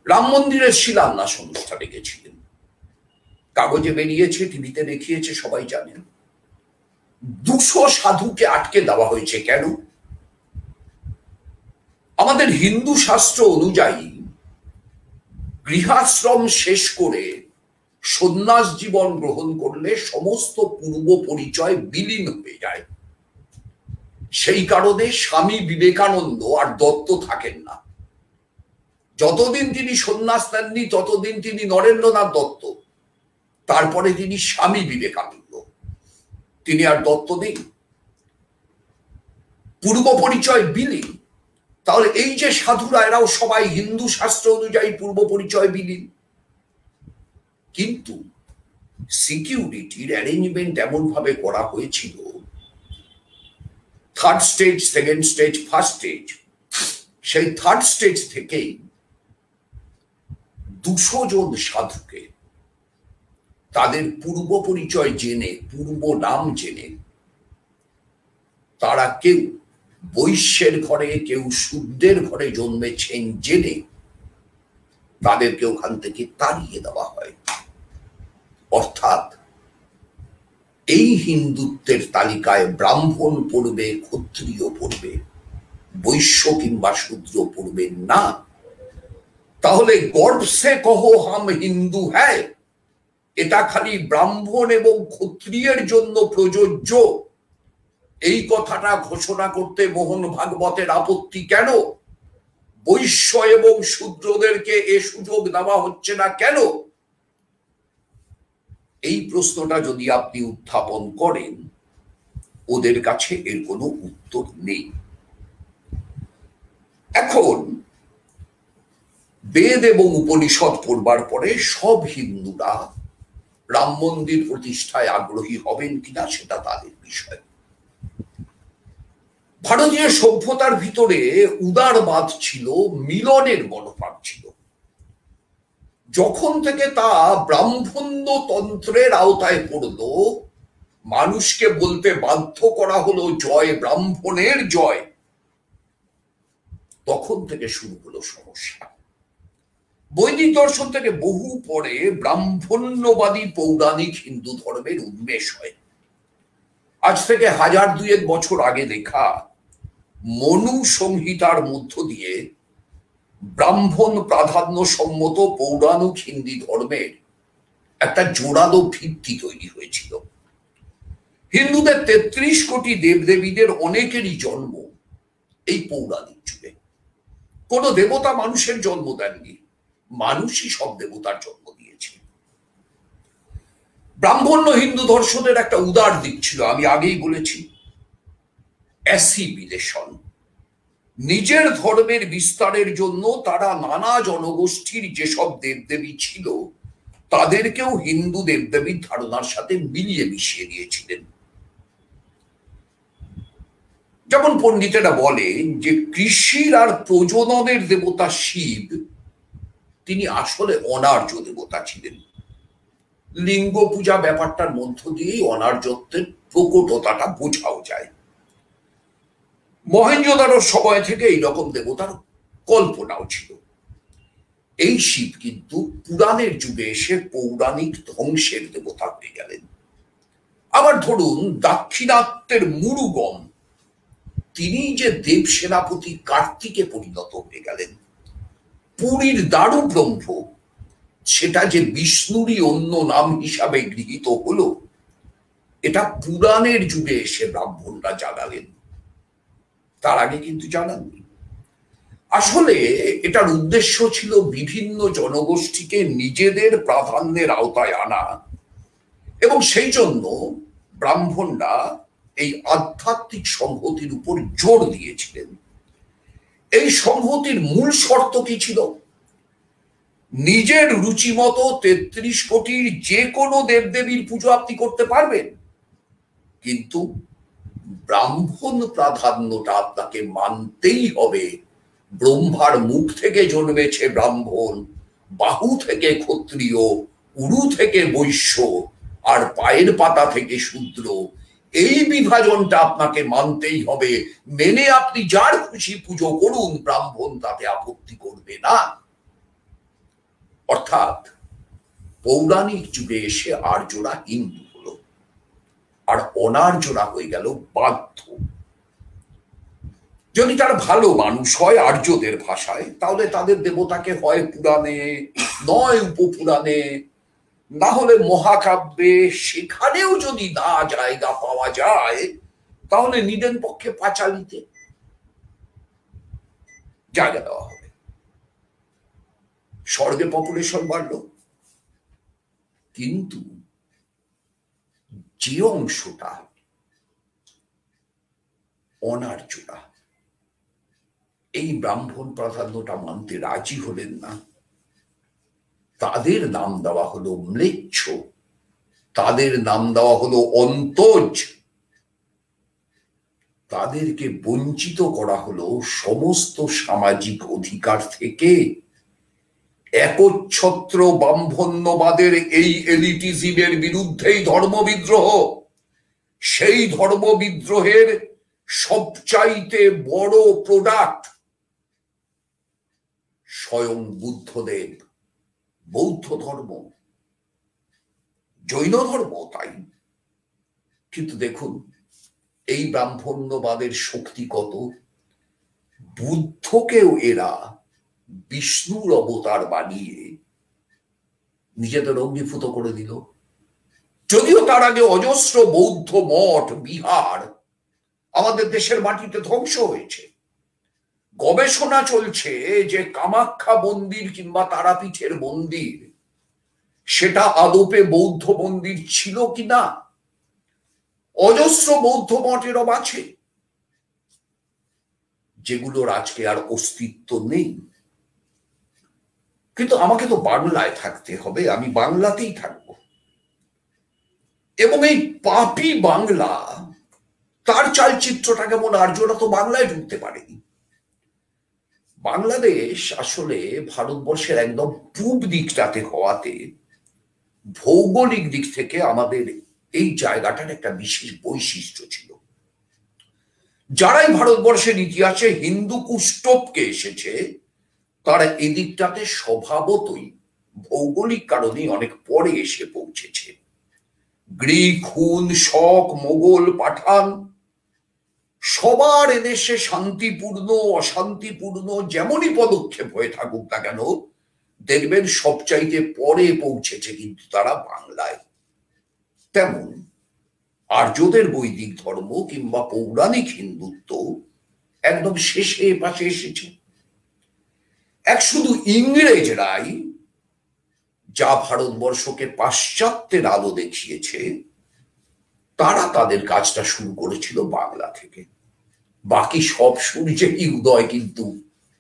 রাম মন্দিরের শিলান্যাস অনুষ্ঠানে গেছিলেন। কাগজে বেরিয়েছে, টিভিতে দেখিয়েছে, সবাই জানেন। 200 সাধুকে আটকে দেওয়া হয়েছে। কেন? আমাদের হিন্দু শাস্ত্র অনুযায়ী গৃহাশ্রম শেষ করে সন্ন্যাস জীবন গ্রহণ করলে সমস্ত পূর্ব পরিচয় বিলীন হয়ে যায়। সেই কারণে স্বামী বিবেকানন্দ আর দত্ত থাকেন না। যতদিন তিনি সন্ন্যাস নেননি ততদিন তিনি নরেন্দ্রনাথ দত্ত, তারপরে তিনি স্বামী বিবেকানন্দ, তিনি আর দত্ত নেই। পূর্ব পরিচয় বিলীন। তাহলে এই যে সাধুরা, এরাও সবাই হিন্দু শাস্ত্র অনুযায়ী পূর্ব পরিচয় বিলীন। কিন্তু সিকিউরিটির অ্যারেঞ্জমেন্ট এমন ভাবে করা হয়েছিল, 3rd stage, 2nd stage, 1st stage, সেই 3rd স্টেজ থেকেই 200 জন সাধুকে তাদের পূর্ব পরিচয় জেনে, পূর্ব নাম জেনে, তারা কেউ বৈশ্যের ঘরে, কেউ শূদ্রের ঘরে জন্মেছেন জেনে তাদেরকে ওখান থেকে তাড়িয়ে দেওয়া হয়। অর্থাৎ এই হিন্দুত্বের তালিকায় ব্রাহ্মণ পড়বে, ক্ষত্রিয় পড়বে, বৈশ্য কিংবা শূদ্র পড়বে না। তাহলে গর্ব সে কহো হাম হিন্দু হ্যায়, এটা খালি ব্রাহ্মণ এবং ক্ষত্রিয়ের জন্য প্রযোজ্য, এই কথাটা ঘোষণা করতে মোহন ভাগবতের আপত্তি কেন? বৈশ্য এবং শূদ্রদেরকে এ সুযোগ দেওয়া হচ্ছে না কেন? এই প্রশ্নটা যদি আপনি উত্থাপন করেন, ওদের কাছে এর কোনো উত্তর নেই। এখন বেদ এবং উপনিষদ পড়বার পরে সব হিন্দুরা রাম মন্দির প্রতিষ্ঠায় আগ্রহী হবেন কিনা সেটা তাদের বিষয়। ভারতীয় সভ্যতার ভিতরে উদারবাদ ছিল, মিলনের মনোভাব ছিল। যখন থেকে তা ব্রাহ্মণ্য তন্ত্রের আওতায় পড়ল, মানুষকে বলতে বাধ্য করা হলো জয় ব্রাহ্মণের জয়, তখন থেকে শুরু হলো সমস্যা। বৈদিক দর্শন থেকে বহু পরে ব্রাহ্মণ্যবাদী পৌরাণিক হিন্দু ধর্মের উন্মেষ হয়। আজ থেকে 1000-2000 বছর আগে লেখা মনু সংহিতার মধ্য দিয়ে ব্রাহ্মণ প্রাধান্য সম্মত পৌরাণিক হিন্দু ধর্মের একটা জোরালো ভিত্তি তৈরি হয়েছিল। হিন্দুদের 33 কোটি দেবদেবীদের অনেকেরই জন্ম এই পৌরাণিক যুগে। কোন দেবতা মানুষের জন্ম দেননি, মানুষই সব দেবতার জন্ম দিয়েছে। ব্রাহ্মণ্য হিন্দু দর্শনের একটা উদার দিক ছিল, আমি আগেই বলেছি, অ্যাসিমিলেশন। নিজের ধর্মের বিস্তারের জন্য তারা নানা জনগোষ্ঠীর যেসব দেবদেবী ছিল তাদেরকেও হিন্দু দেবদেবীর ধারণার সাথে মিলিয়ে মিশিয়ে দিয়েছিলেন। যেমন পণ্ডিতেরা বলেন যে কৃষির আর প্রজননের দেবতা শিব, তিনি আসলে অনার্য দেবতা ছিলেন। লিঙ্গ পূজা ব্যাপারটার মধ্য দিয়েই অনার্যত্বের প্রকটতাটা বোঝাও যায়। মহেঞ্জোদারোর সময় থেকে এইরকম দেবতার কল্পনাও ছিল। এই শিব কিন্তু পুরাণের যুগে এসে পৌরাণিক ধ্বংসের দেবতা হয়ে গেলেন। আবার ধরুন দাক্ষিণাত্যের মুরুগম, তিনি যে দেব সেনাপতি কার্তিকে পরিণত হয়ে গেলেন। পুরীর দারু ব্রহ্ম, সেটা যে বিষ্ণুরই অন্য নাম হিসাবে গৃহীত হলো, এটা পুরাণের যুগে এসে ব্রাহ্মণরা জানালেন, তার আগে কিন্তু জানাননি। আসলে এটার উদ্দেশ্য ছিল বিভিন্ন জনগোষ্ঠীকে নিজেদের প্রাধান্যের আওতায় আনা, এবং সেই জন্য ব্রাহ্মণরা এই আধ্যাত্মিক সংহতির উপর জোর দিয়েছিলেন। এই সংহতির মূল শর্ত কি ছিল? নিজের রুচি মতো 33 কোটির যে কোনো দেবদেবীর পুজো আপনি করতে পারবেন, কিন্তু ব্রাহ্মণ প্রাধান্যটা আপনাকে মানতেই হবে। ব্রহ্মার মুখ থেকে জন্মেছে ব্রাহ্মণ, বাহু থেকে ক্ষত্রিয়, উরু থেকে বৈশ্য, আর পায়ের পাতা থেকে শূদ্র। এই বিভাজনটা আপনাকে মানতেই হবে। মেনে আপনি যার খুশি পুজো করুন, ব্রাহ্মণ তাতে আপত্তি করবে না। অর্থাৎ পৌরাণিক যুগে এসে আর্যরা হিন্দু হলো, আর অনার্যরা হয়ে গেল বাধ্য। যদি তার ভালো মানুষ হয় আর্যদের ভাষায়, তাহলে তাদের দেবতাকে হয় পুরাণে, নয় উপপুরাণে, না হলে মহাকাব্যে, সেখানেও যদি না জায়গা পাওয়া যায় তাহলে নিদেন পক্ষে পাঁচালিতে জায়গা দেওয়া হবে। স্বর্গে পপুলেশন বাড়লো, কিন্তু যে অংশটা অনার্যরা এই ব্রাহ্মণ প্রাধান্যটা মানতে রাজি হলেন না, তাদের নাম দেওয়া হলো ম্লেচ্ছ, তাদের নাম দেওয়া হলো অন্তজ। তাদেরকে বঞ্চিত করা হলো সমস্ত সামাজিক অধিকার থেকে। একচ্ছত্র ব্রাহ্মণ্যবাদের এই এলিটিজমের বিরুদ্ধেই ধর্মবিদ্রোহ। সেই ধর্মবিদ্রোহের সবচাইতে বড় প্রোডাক্ট স্বয়ং বুদ্ধদেব বৌদ্ধ ধর্ম, জৈন ধর্ম তাই। কিন্তু দেখুন এই ব্রাহ্মণ্যবাদের শক্তি কত। বুদ্ধকেও এরা বিষ্ণুর অবতার বানিয়ে নিজেদের অঙ্গীভূত করে দিল। যদিও তার আগে অজস্র বৌদ্ধ মঠ বিহার আমাদের দেশের মাটিতে ধ্বংস হয়েছে। গবেষণা চলছে যে কামাখ্যা মন্দির কিংবা তারাপীঠের মন্দির সেটা আদপে বৌদ্ধ মন্দির ছিল কিনা। অজস্র বৌদ্ধ মঠের আছে যেগুলোর আজকে আর অস্তিত্ব নেই। কিন্তু আমাকে তো বাংলায় থাকতে হবে, আমি বাংলাতেই থাকবো। এবং এই পাপী বাংলা, তার চালচিত্রটা কেমন, আর্যরা তো বাংলায় ঢুকতে পারেনি। বাংলাদেশ আসলে ভারতবর্ষের একদম পূব দিকটাতে হওয়াতে ভৌগোলিক দিক থেকে আমাদের এই জায়গাটার একটা বিশেষ বৈশিষ্ট্য ছিল। যারাই ভারতবর্ষের ইতিহাসে হিন্দু কুষ্টপকে এসেছে তারা এদিকটাতে স্বভাবতই ভৌগোলিক কারণে অনেক পরে এসে পৌঁছেছে। গ্রিক, হুন, শক, মোগল, পাঠান সবার এদেশে শান্তিপূর্ণ অশান্তিপূর্ণ যেমনই পদক্ষেপ হয়ে থাকুক না কেন, দেখবেন সবচাইতে পরে পৌঁছেছে কিন্তু তারা বাংলায়। তেমন আর্যদের বৈদিক ধর্ম কিংবা পৌরাণিক হিন্দুত্ব একদম শেষে পাশে এসেছে। এক শুধু ইংরেজরাই যা ভারতবর্ষকে পাশ্চাত্যের আলো দেখিয়েছে, তারা তাদের কাজটা শুরু করেছিল বাংলা থেকে। বাকি সব সূর্যেরই উদয় কিন্তু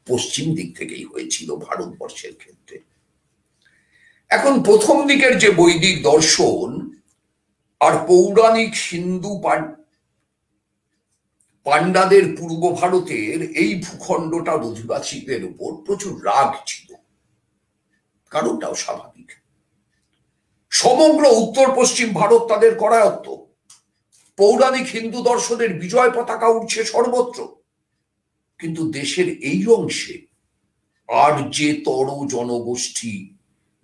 পশ্চিম দিক থেকেই হয়েছিল ভারতবর্ষের ক্ষেত্রে। এখন প্রথম দিকের যে বৈদিক দর্শন আর পৌরাণিক হিন্দু পাণ্ডাদের পূর্ব ভারতের এই ভূখণ্ডটার অধিবাসীদের উপর প্রচুর রাগ ছিল। কারণটাও স্বাভাবিক। সমগ্র উত্তর পশ্চিম ভারত তাদের করায়ত্ত। পৌরাণিক হিন্দু দর্শনের বিজয় পতাকা উঠছে সর্বত্র। কিন্তু দেশের এই অংশে আর যে তর জনগোষ্ঠী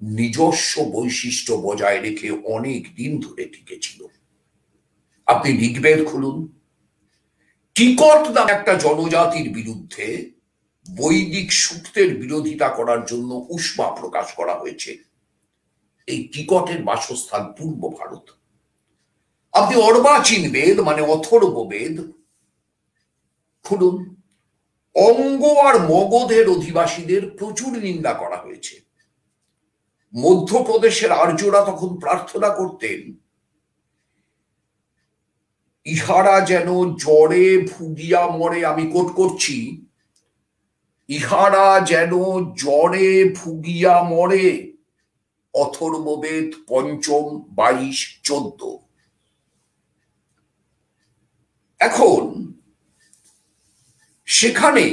নিজস্ব বৈশিষ্ট্য বজায় রেখে অনেক দিন ধরে টিকেছিল। আপনি ঋগ্বেদ খুলুন, কিকট নামে একটা জনজাতির বিরুদ্ধে বৈদিক সূক্তের বিরোধিতা করার জন্য উষ্মা প্রকাশ করা হয়েছে। এই কিকটের বাসস্থান পূর্ব ভারত। আপনি অর্বাচীন বেদ মানে অথর্ববেদ খুলুন, অঙ্গ আর মগধের অধিবাসীদের প্রচুর নিন্দা করা হয়েছে। মধ্যপ্রদেশের আর্যরা তখন প্রার্থনা করতেন, ইহারা যেন জ্বরে ভুগিয়া মরে, আমি কোট করছি, ইহারা যেন জ্বরে ভুগিয়া মরে। অথর্ববেদ পঞ্চম 22-14। এখন সেখানে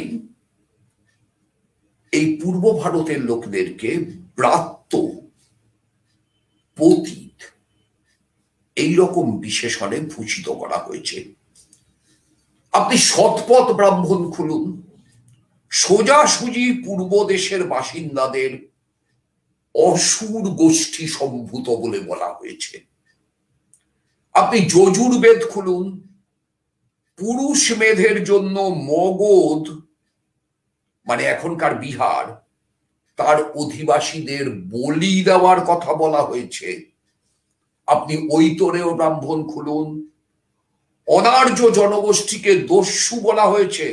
এই পূর্ব ভারতের লোকদেরকে ব্রাত্য, পতিত এইরকম বিশেষণে ভূষিত করা হয়েছে। আপনি শতপথ ব্রাহ্মণ খুলুন, সোজাসুজি পূর্ব দেশের বাসিন্দাদের অসুর গোষ্ঠী সম্ভূত বলে বলা হয়েছে। আপনি যজুর্বেদ খুলুন, পুরুষ মেধের জন্য মগধ মানে এখনকার বিহার তার অধিবাসীদের বলি দেওয়ার কথা বলা হয়েছে। আপনি ঐতরেয় ব্রাহ্মণ খুলুন, অনার্য জনগোষ্ঠীকে দস্যু বলা হয়েছে।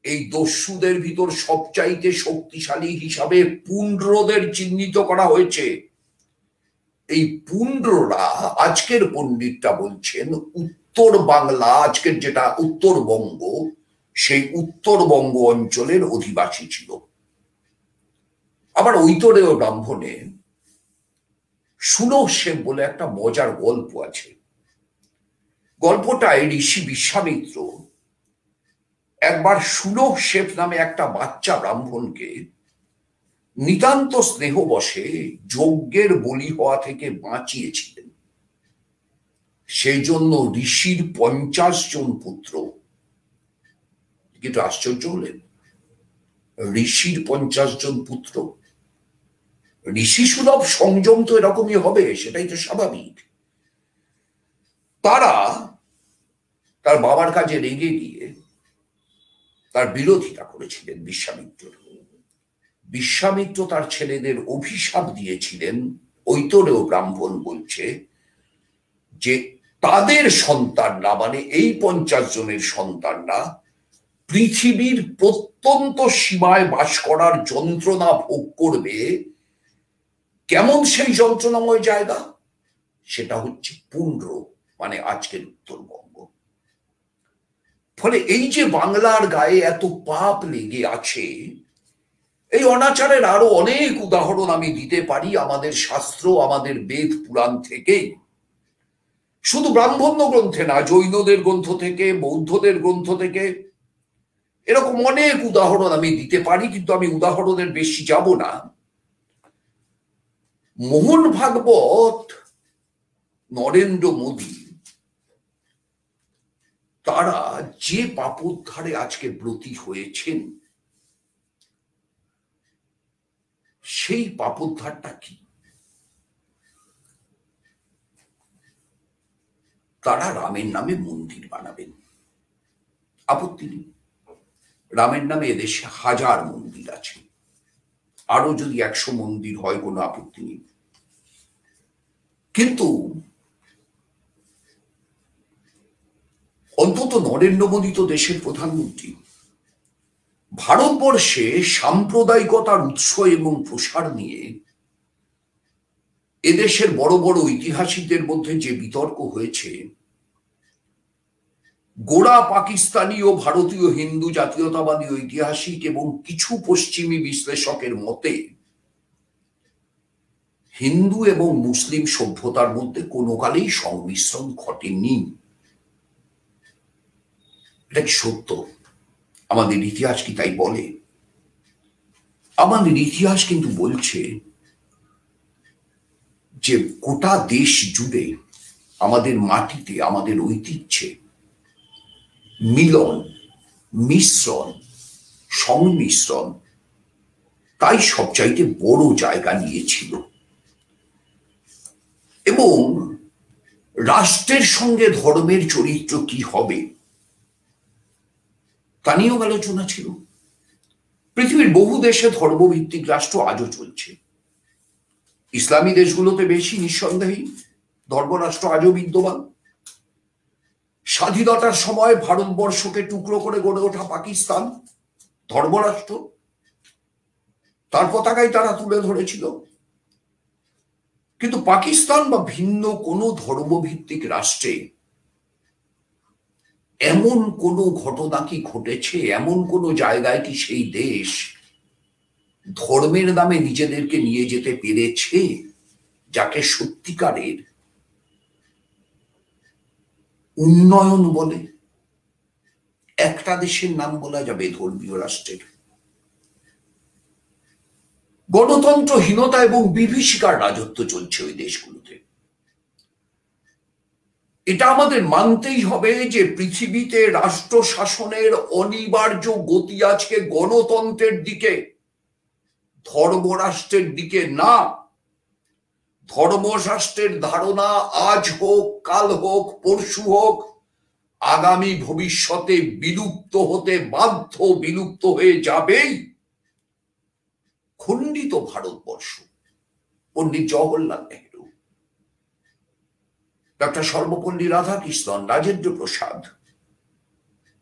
এই দস্যুদের ভিতর সবচাইতে শক্তিশালী হিসাবে পুণ্ড্রদের চিহ্নিত করা হয়েছে। এই পুণ্ড্ররা আজকের পণ্ডিতটা বলছেন উত্তর বাংলা, আজকের যেটা উত্তরবঙ্গ, সেই উত্তরবঙ্গ অঞ্চলের অধিবাসী ছিল। আবার ঐতরেয় ব্রাহ্মণে সুনশেব বলে একটা মজার গল্প আছে। গল্পটায় ঋষি বিশ্বামিত্র একবার সুনশেব নামে একটা বাচ্চা ব্রাহ্মণকে নিতান্ত স্নেহবশে যজ্ঞের বলি হওয়া থেকে বাঁচিয়েছিলেন। সেই জন্য ঋষির 50 জন পুত্র, কিন্তু আশ্চর্য হলেন, ঋষির 50 জন পুত্র ঋষি সুলভ সংযম তো এরকমই হবে, সেটাই তো স্বাভাবিক। তারা তার বাবার কাছে রেগে গিয়ে তার বিরোধিতা করেছিলেন বিশ্বামিত্র। বিশ্বামিত্র তার ছেলেদের অভিশাপ দিয়েছিলেন, ঐতরেয় ব্রাহ্মণ বলছে যে তাদের সন্তানরা, মানে এই 50 জনের সন্তানরা পৃথিবীর প্রত্যন্ত সীমায় বাস করার যন্ত্রণা ভোগ করবে। কেমন সেই যন্ত্রণাময় জায়গা? সেটা হচ্ছে পুন্ড্র, মানে আজকের উত্তরবঙ্গ। ফলে এই যে বাংলার গায়ে এত পাপ লেগে আছে, এই অনাচারের আরো অনেক উদাহরণ আমি দিতে পারি আমাদের শাস্ত্র, আমাদের বেদ পুরাণ থেকে, শুধু ব্রাহ্মণ্য গ্রন্থে না, জৈনদের গ্রন্থ থেকে, বৌদ্ধদের গ্রন্থ থেকে, এরকম অনেক উদাহরণ আমি দিতে পারি, কিন্তু আমি উদাহরণের বেশি যাব না। মোহন ভাগবত, নরেন্দ্র মোদী, তারা যে পাপোদ্ধারে আজকে ব্রতী হয়েছেন, সেই পাপোদ্ধারটা কি? তারা রামের নামে মন্দির বানাবেন, আপত্তি নেই। রামের নামে এদেশে 1000 মন্দির আছে, আরো যদি 100 মন্দির হয় কোনো আপত্তি নেই। কিন্তু অন্তত নরেন্দ্র মোদী তো দেশের প্রধানমন্ত্রী। ভারতবর্ষে সাম্প্রদায়িকতার উৎস এবং প্রসার নিয়ে এদেশের বড় বড় ঐতিহাসিকদের মধ্যে যে বিতর্ক হয়েছে, গোড়া পাকিস্তানি ও ভারতীয় হিন্দু জাতীয়তাবাদী ঐতিহাসিক এবং কিছু পশ্চিমী বিশ্লেষকের মতে হিন্দু এবং মুসলিম সভ্যতার মধ্যে কোনো কালেই সংমিশ্রণ ঘটেনি। এটা কি সত্য? আমাদের ইতিহাস কি তাই বলে? আমাদের ইতিহাস কিন্তু বলছে যে গোটা দেশ জুড়ে, আমাদের মাটিতে, আমাদের ঐতিহ্যে মিলন, মিশ্রণ, সংমিশ্রণ তাই সবচাইতে বড় জায়গা নিয়েছিল। এবং রাষ্ট্রের সঙ্গে ধর্মের চরিত্র কি হবে তা নিয়েও আলোচনা ছিল। পৃথিবীর বহু দেশে ধর্মভিত্তিক রাষ্ট্র আজও চলছে। ইসলামী দেশগুলোতে বেশি, নিঃসন্দেহে ধর্মরাষ্ট্র আজও বিদ্যমান। স্বাধীনতার সময় ভারতবর্ষকে টুকরো করে গড়ে ওঠা পাকিস্তান ধর্মরাষ্ট্র, তার পতাকাই তারা তুলে ধরেছিল। কিন্তু পাকিস্তান বা ভিন্ন কোনো ধর্মভিত্তিক রাষ্ট্রে এমন কোনো ঘটনা কি ঘটেছে, এমন কোনো জায়গায় কি সেই দেশ ধর্মের নামে নিজেদেরকে নিয়ে যেতে পেরেছে যাকে সত্যিকারের উন্নয়ন বলে? একটা দেশের নাম বলা যাবে ধর্মীয় রাষ্ট্রের। গণতন্ত্রহীনতা এবং বিভীষিকার রাজত্ব চলছে ওই দেশগুলোতে। এটা আমাদের মানতেই হবে যে পৃথিবীতে রাষ্ট্র শাসনের অনিবার্য গতি আজকে গণতন্ত্রের দিকে, ধর্মরাষ্ট্রের দিকে না। ধর্মরাষ্ট্রের ধারণা আজ হোক, কাল হোক, পরশু হোক, আগামী ভবিষ্যতে বিলুপ্ত হতে বাধ্য, বিলুপ্ত হয়ে যাবেই। খণ্ডিত ভারতবর্ষ, পণ্ডিত জওহরলাল নেহরু, ডক্টর সর্বপল্লী রাধাকৃষ্ণন, রাজেন্দ্র প্রসাদ,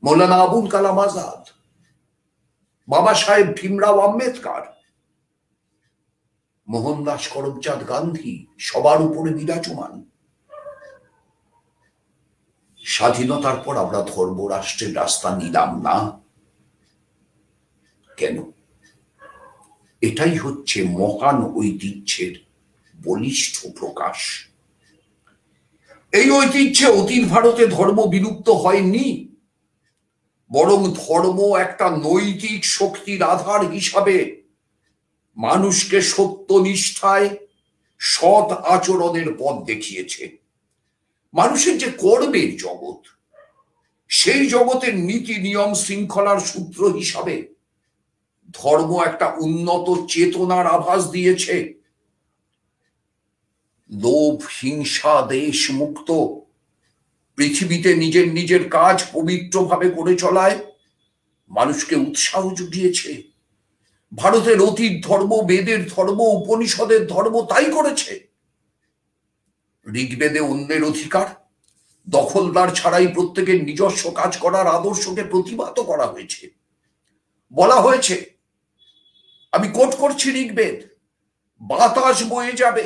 মৌলানা আবুল কালাম আজাদ, বাবা সাহেব ভীমরাও আম্বেদকর, মোহনদাস করমচাঁদ গান্ধী সবার উপরে বিরাজমান। স্বাধীনতার পর আমরা ধর্মরাষ্ট্রের রাস্তা নিলাম না কেন? এটাই হচ্ছে মহান ঐতিহ্যের বলিষ্ঠ প্রকাশ। এই ঐতিহ্যে অতীত ভারতে ধর্ম বিলুপ্ত হয়নি, বরং ধর্ম একটা নৈতিক শক্তির আধার হিসাবে মানুষকে সত্যনিষ্ঠায়, সৎ আচরণের পথ দেখিয়েছে। মানুষের যে কর্মের জগৎ, সেই জগতের নীতি নিয়ম শৃঙ্খলার সূত্র হিসাবে ধর্ম একটা উন্নত চেতনার আভাস দিয়েছে। লোভ, হিংসা, দেশ মুক্ত, পৃথিবীতে নিজের নিজের কাজ পবিত্রভাবে করে চলায় মানুষকে উৎসাহ জুগিয়েছে। ভারতের অতীত ধর্ম, বেদের ধর্ম, উপনিষদের ধর্ম তাই করেছে। ঋগ্বেদে অন্যের অধিকার, দখলদার ছাড়াই প্রত্যেকের নিজস্ব কাজ করার আদর্শকে প্রতিবাদ করা হয়েছে। বলা হয়েছে, আমি কোট করছি ঋগ্বেদ, বাতাস বয়ে যাবে,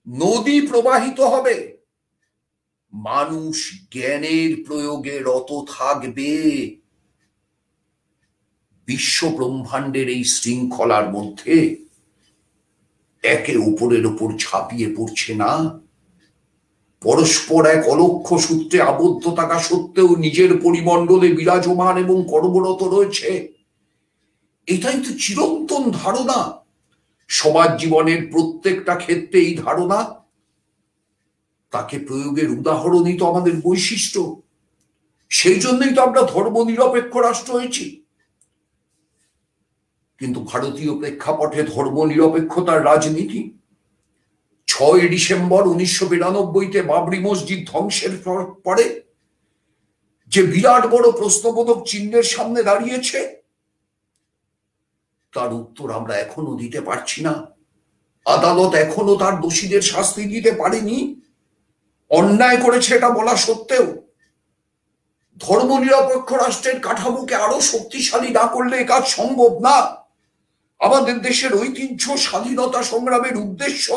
নদী প্রবাহিত হবে, মানুষ জ্ঞানের প্রয়োগে রত থাকবে। বিশ্ব ব্রহ্মাণ্ডের এই শৃঙ্খলার মধ্যে একে অপরের উপর ঝাঁপিয়ে পড়ছে না, পরস্পর এক অলক্ষ্য সূত্রে আবদ্ধ থাকা সত্ত্বেও নিজের পরিমণ্ডলে বিরাজমান এবং কর্মরত রয়েছে। এটাই তো চিরন্তন ধারণা। সমাজ জীবনের প্রত্যেকটা ক্ষেত্রে এই ধারণা, তাকে প্রয়োগের উদাহরণই তো আমাদের বৈশিষ্ট্য। সেই জন্যই তো আমরা ধর্ম নিরপেক্ষ রাষ্ট্র হয়েছি। কিন্তু ভারতীয় প্রেক্ষাপটে ধর্ম নিরপেক্ষতার রাজনীতি 6 ডিসেম্বর 1992-তে বাবরি মসজিদ ধ্বংসের পরে যে বিরাট বড় প্রশ্নবোধক চিহ্নের সামনে দাঁড়িয়েছে, তার উত্তর আমরা এখনো দিতে পারছি না। আদালত এখনো তার দোষীদের শাস্তি দিতে পারেনি। অন্যায় করেছে এটা বলা সত্ত্বেও ধর্ম নিরপেক্ষ রাষ্ট্রের কাঠামোকে আরো শক্তিশালী না করলে এ কাজ সম্ভব না। আমাদের দেশের ঐতিহ্য, স্বাধীনতা সংগ্রামের উদ্দেশ্য,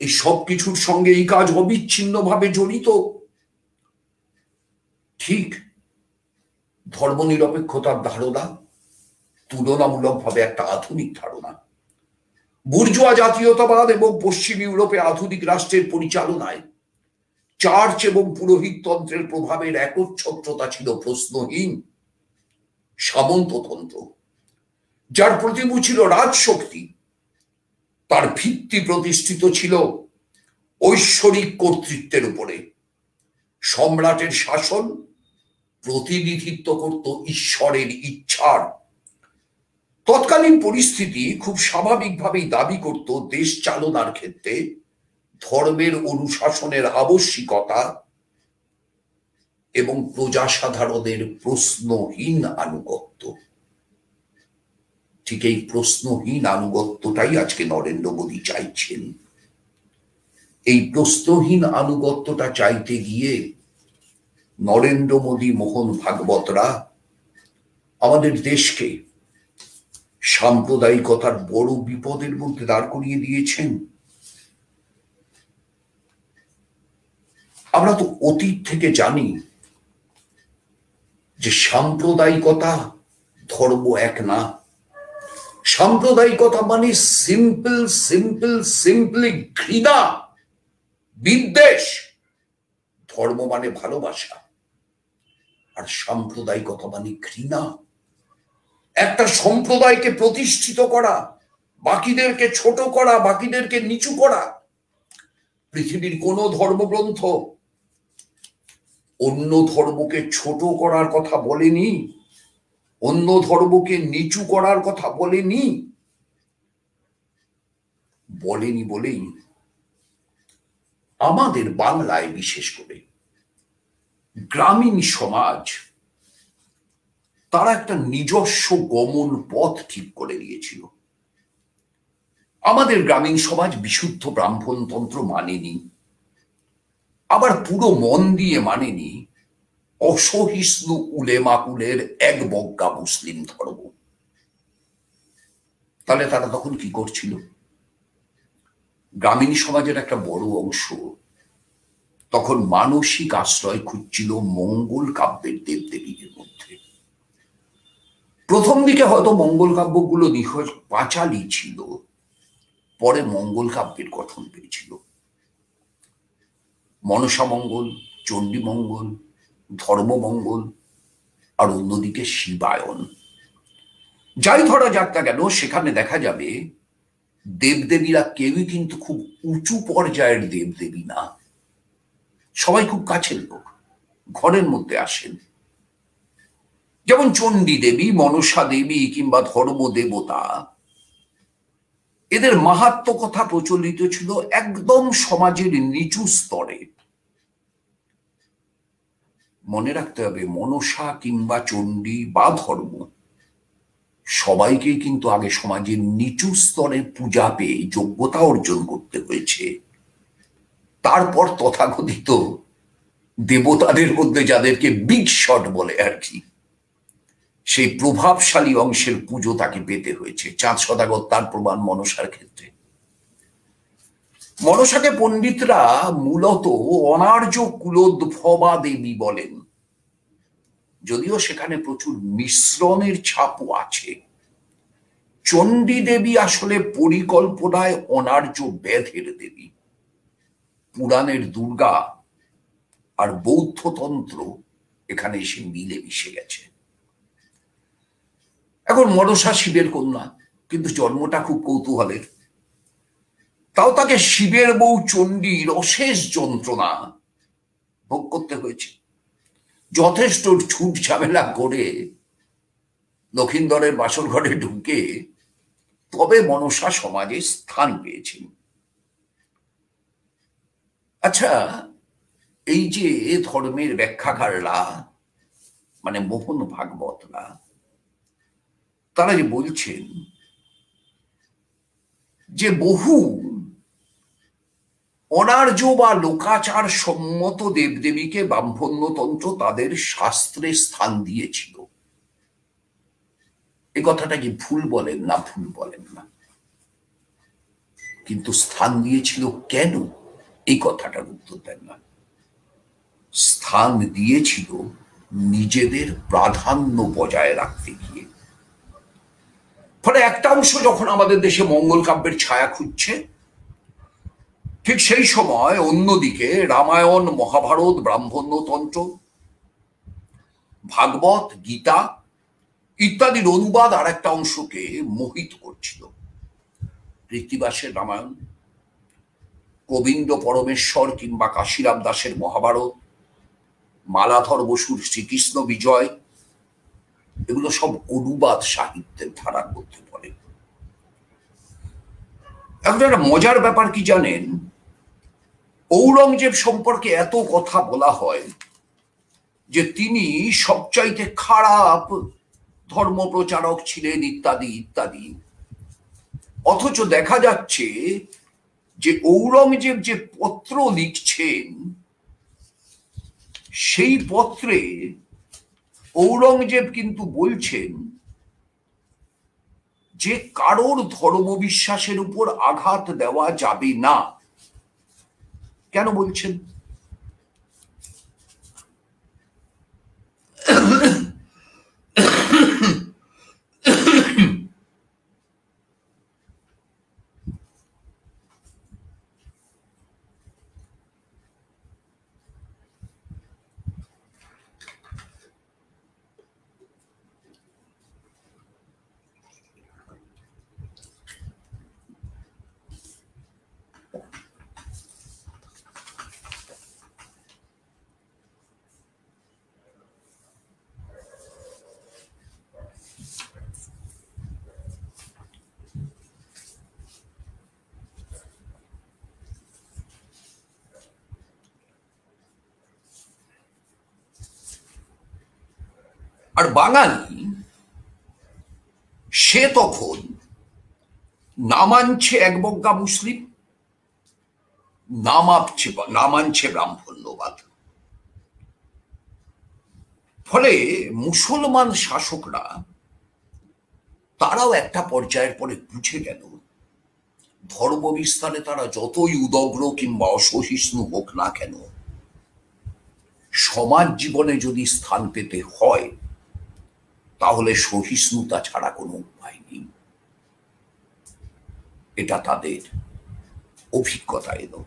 এই সব কিছুর সঙ্গে এই কাজ অবিচ্ছিন্নভাবে জড়িত। ঠিক ধর্ম নিরপেক্ষতার ধারণা তুলনামূলকভাবে একটা আধুনিক ধারণা। বুর্জোয়া জাতীয়তাবাদ এবং পশ্চিম ইউরোপে আধুনিক রাষ্ট্রের পরিচালনায় চার্চ এবং পুরোহিততন্ত্রের প্রভাবের একচ্ছত্রতা ছিল প্রশ্নহীন। সামন্ততন্ত্র, যার প্রতিভূ ছিল রাজশক্তি, তার ভিত্তি প্রতিষ্ঠিত ছিল ঐশ্বরিক কর্তৃত্বের উপরে। সম্রাটের শাসন প্রতিনিধিত্ব করত ঈশ্বরের ইচ্ছার। তৎকালীন পরিস্থিতি খুব স্বাভাবিকভাবেই দাবি করত দেশ চালনার ক্ষেত্রে ধর্মের অনুশাসনের আবশ্যিকতা এবং প্রজাসাধারণের প্রশ্নহীন আনুগত্য। ঠিক এই প্রশ্নহীন আনুগত্যটাই আজকে নরেন্দ্র মোদী চাইছেন। এই প্রশ্নহীন আনুগত্যটা চাইতে গিয়ে নরেন্দ্র মোদী, মোহন ভাগবতরা আমাদের দেশকে সাম্প্রদায়িকতার বড় বিপদের মধ্যে দাঁড় করিয়ে দিয়েছেন। আমরা তো অতীত থেকে জানি যে সাম্প্রদায়িকতা ধর্ম এক না। সাম্প্রদায়িকতা মানে সিম্পলি ঘৃণা, বিদ্বেষ। ধর্ম মানে ভালোবাসা, আর সাম্প্রদায়িকতা মানে ঘৃণা। একটা সম্প্রদায়কে প্রতিষ্ঠিত করা, বাকিদেরকে ছোট করা, বাকিদেরকে নিচু করা। পৃথিবীর কোন ধর্মগ্রন্থ অন্য ধর্মকে ছোট করার কথা বলেনি, অন্য ধর্মকে নিচু করার কথা বলেনি। বলেই আমাদের বাংলায় বিশেষ করে গ্রামীণ সমাজ তারা একটা নিজস্ব গমন পথ ঠিক করে নিয়েছিল। আমাদের গ্রামীণ সমাজ বিশুদ্ধ ব্রাহ্মণতন্ত্র মানেনি, আবার পুরো মন দিয়ে মানেনি অসহিষ্ণু উলেমাকুলের এক বজ্ঞা মুসলিম ধর্ম। তাহলে তারা তখন কি করছিল? গ্রামীণ সমাজের একটা বড় অংশ তখন মানসিক আশ্রয় খুঁজছিল মঙ্গল কাব্যের দেবদেবীদের মধ্যে। প্রথম দিকে হয়তো মঙ্গল কাব্যগুলো নিখোঁজ পাঁচালি ছিল, পরে মঙ্গল কাব্যের গঠন পেয়েছিল। মনসা মঙ্গল, চণ্ডী মঙ্গল, ধর্মমঙ্গল, আর অন্যদিকে শিবায়ন। যাই ধরা যাক না কেন, সেখানে দেখা যাবে দেবদেবীরা কেউই কিন্তু খুব উঁচু পর্যায়ের দেবদেবী না। সবাই খুব কাছের লোক, ঘরের মধ্যে আসেন। যেমন চণ্ডী দেবী, মনসা দেবী কিংবা ধর্ম দেবতা, এদের মাহাত্ম্য কথা প্রচলিত ছিল একদম সমাজের নিচু স্তরে। মনে রাখতে হবে, মনসা কিংবা চণ্ডী বা ধর্ম সবাইকেই কিন্তু আগে সমাজের নিচু স্তরে পূজা পেয়ে যোগ্যতা অর্জন করতে হয়েছে। তারপর তথাকথিত দেবতাদের মধ্যে যাদেরকে বিগ শট বলে আর কি, সেই প্রভাবশালী অংশের পুজো তাকে পেতে হয়েছে। চাঁদ সদাগর তার প্রমাণ মনসার ক্ষেত্রে। মনসাকে পণ্ডিতরা মূলত অনার্য কুলোদ্ভবা দেবী বলেন, যদিও সেখানে প্রচুর মিশ্রণের ছাপও আছে। চণ্ডী দেবী আসলে পরিকল্পনায় অনার্য ব্যাধের দেবী। পুরাণের দুর্গা আর বৌদ্ধতন্ত্র এখানে এসে মিলে মিশে গেছে। এখন মনসা শিবের কন্যা, কিন্তু জন্মটা খুব কৌতূহলের। তাও তাকে শিবের বউ চণ্ডীর অশেষ যন্ত্রণা ভোগ করতে হয়েছে। যথেষ্ট ছুট ঝামেলা করে লক্ষিন্দরের বাসর ঘরে ঢুকে তবে মনসা সমাজে স্থান পেয়েছেন। আচ্ছা, এই যে ধর্মের ব্যাখ্যাকাররা মানে মোহন ভাগবতরা, তারা যে বলছেন যে বহু অনার্য বা লোকাচার সম্মত দেবদেবীকে ব্রাহ্মণ্যতন্ত্র তাদের শাস্ত্রে স্থান দিয়েছিল, এই কথাটা কি ভুল বলেন না? ভুল বলেন না, কিন্তু স্থান দিয়েছিল কেন এই কথাটার উত্তর দেন না। স্থান দিয়েছিল নিজেদের প্রাধান্য বজায় রাখতে গিয়ে। ফলে একটা অংশ যখন আমাদের দেশে মঙ্গল কাব্যের ছায়া খুঁজছে, ঠিক সেই সময় অন্যদিকে রামায়ণ, মহাভারত, ব্রাহ্মণ্যতন্ত্র, ভাগবত, গীতা ইত্যাদির অনুবাদ আর একটা অংশকে মোহিত করছিল। কৃত্তিবাসের রামায়ণ, গোবিন্দ পরমেশ্বর কিংবা কাশীরাম দাসের মহাভারত, মালাধর বসুর শ্রীকৃষ্ণ বিজয়, এগুলো সব অনুবাদ সাহিত্যের ধারার মধ্যে পড়ে। এখন একটা মজার ব্যাপার কি জানেন, ঔরঙ্গজেব সম্পর্কে এত কথা বলা হয় যে তিনি সবচাইতে খারাপ ধর্মপ্রচারক ছিলেন ইত্যাদি ইত্যাদি, অথচ দেখা যাচ্ছে যে ঔরঙ্গজেব যে পত্র লিখছেন সেই পত্রে ঔরঙ্গজেব কিন্তু বলছেন যে কারোর ধর্মবিশ্বাসের উপর আঘাত দেওয়া যাবে না। কেন বলছেন? আর বাঙালি সে তখন না মানছে একবজ্ঞা মুসলিম, না মানছে ব্রাহ্মণ্যবাদ। ফলে মুসলমান শাসকরা তারাও একটা পর্যায়ের পরে বুঝে গেল, ধর্ম বিস্তারে তারা যতই উদগ্র কিংবা অসহিষ্ণু হোক না কেন, সমাজ জীবনে যদি স্থান পেতে হয় তাহলে সহিষ্ণুতা ছাড়া কোনো উপায় নেই। এটা তাদের অভিজ্ঞতা এলো।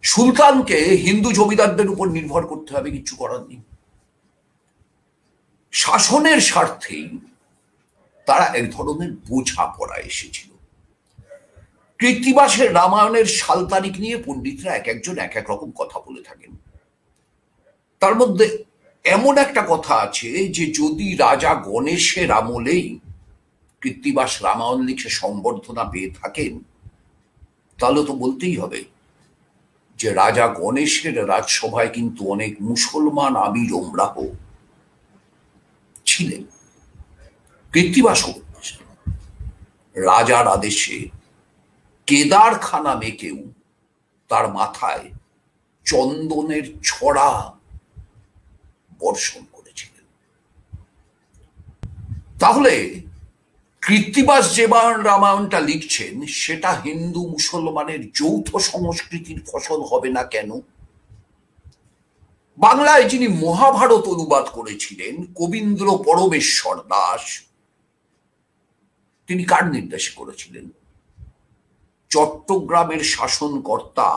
সুলতানকে হিন্দু জমিদারদের উপর নির্ভর করতে হবে, কিছু করার নেই। শাসনের স্বার্থেই তারা এক ধরনের বোঝাপড়া এসেছিল। কৃত্তিবাসের রামায়ণের সাল তারিখ নিয়ে পণ্ডিতরা এক একজন এক এক রকম কথা বলে থাকেন। তার মধ্যে এমন একটা কথা আছে যে যদি রাজা গণেশের আমলেই কৃত্তিবাস রামায়ণ লিখে সম্বর্ধনা পেয়ে থাকেন, তাহলে তো বলতেই হবে যে রাজা গণেশের রাজসভায় কিন্তু অনেক মুসলমান আমির ওমরাহ ছিলেন। কৃত্তিবাস রাজার আদেশে কেদারখানা নামে কেউ তার মাথায় চন্দনের ছড়া বর্ষণ করেছিলেন। তাহলে কৃত্তিবাস যে রামায়ণটা লিখছেন সেটা হিন্দু মুসলমানের যৌথ সংস্কৃতির ফসল হবে না কেন? বাংলায় যিনি মহাভারত অনুবাদ করেছিলেন কবীন্দ্র পরমেশ্বর দাস, তিনি কার নির্দেশে করেছিলেন? চট্টগ্রামের শাসনকর্তা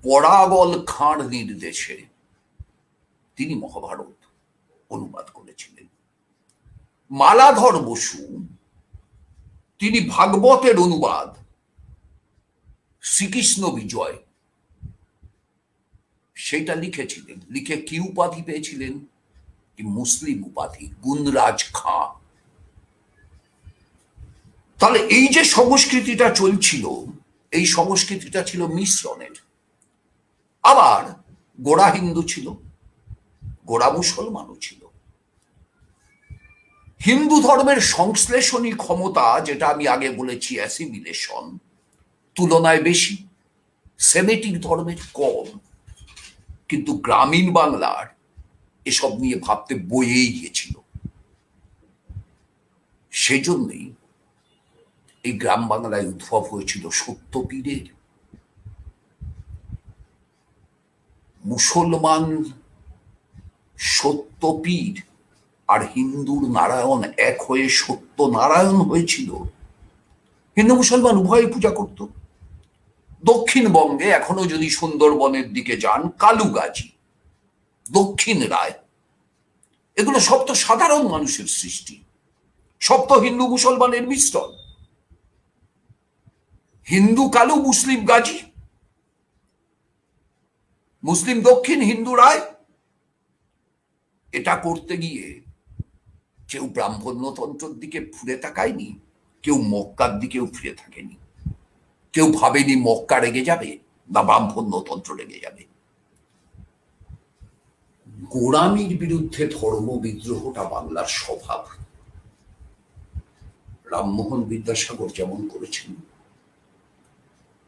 পরাগল খাঁর নির্দেশে তিনি মহাভারত অনুবাদ করেছিলেন। মালাধর বসু তিনি ভাগবতের অনুবাদ শ্রীকৃষ্ণ বিজয় সেটা লিখেছিলেন। লিখে কি উপাধি পেয়েছিলেন? মুসলিম উপাধি, গুণরাজ খাঁ। তাহলে এই যে সংস্কৃতিটা চলছিল, এই সংস্কৃতিটা ছিল মিশ্রণের। আবার গোড়া হিন্দু ছিল, গোড়া মুসলমানও ছিল। হিন্দু ধর্মের সংশ্লেষণী ক্ষমতা, যেটা আমি আগে বলেছি অ্যাসিমিলেশন, তুলনায় বেশি, সেমেটিক ধর্মের কম। কিন্তু গ্রামীণ বাংলার এসব নিয়ে ভাবতে বইয়েই গিয়েছিল। সেই জন্যই এই গ্রাম বাংলায় উদ্ভব হয়েছিল সত্যপীরের। মুসলমান সত্যপীর আর হিন্দুর নারায়ণ এক হয়ে সত্য নারায়ণ হয়েছিল। হিন্দু মুসলমান উভয়ই পূজা করত। দক্ষিণবঙ্গে এখনো যদি সুন্দরবনের দিকে যান, কালুগাজী, দক্ষিণ রায়, এগুলো সব তো সাধারণ মানুষের সৃষ্টি, সব তো হিন্দু মুসলমানের মিশ্রণ। হিন্দু কালু, মুসলিম গাজী, মুসলিম দক্ষিণ, হিন্দু রায়। এটা করতে গিয়ে কেউ ব্রাহ্মণ্যতন্ত্রের দিকে ফিরে তাকায়নি, কেউ মক্কার দিকেও ফিরে থাকেনি। কেউ ভাবেনি মক্কা রেগে যাবে না ব্রাহ্মণ্যতন্ত্র রেগে যাবে। গোড়ামির বিরুদ্ধে ধর্ম বিদ্রোহটা বাংলার স্বভাব। রামমোহন বিদ্যাসাগর যেমন করেছেন,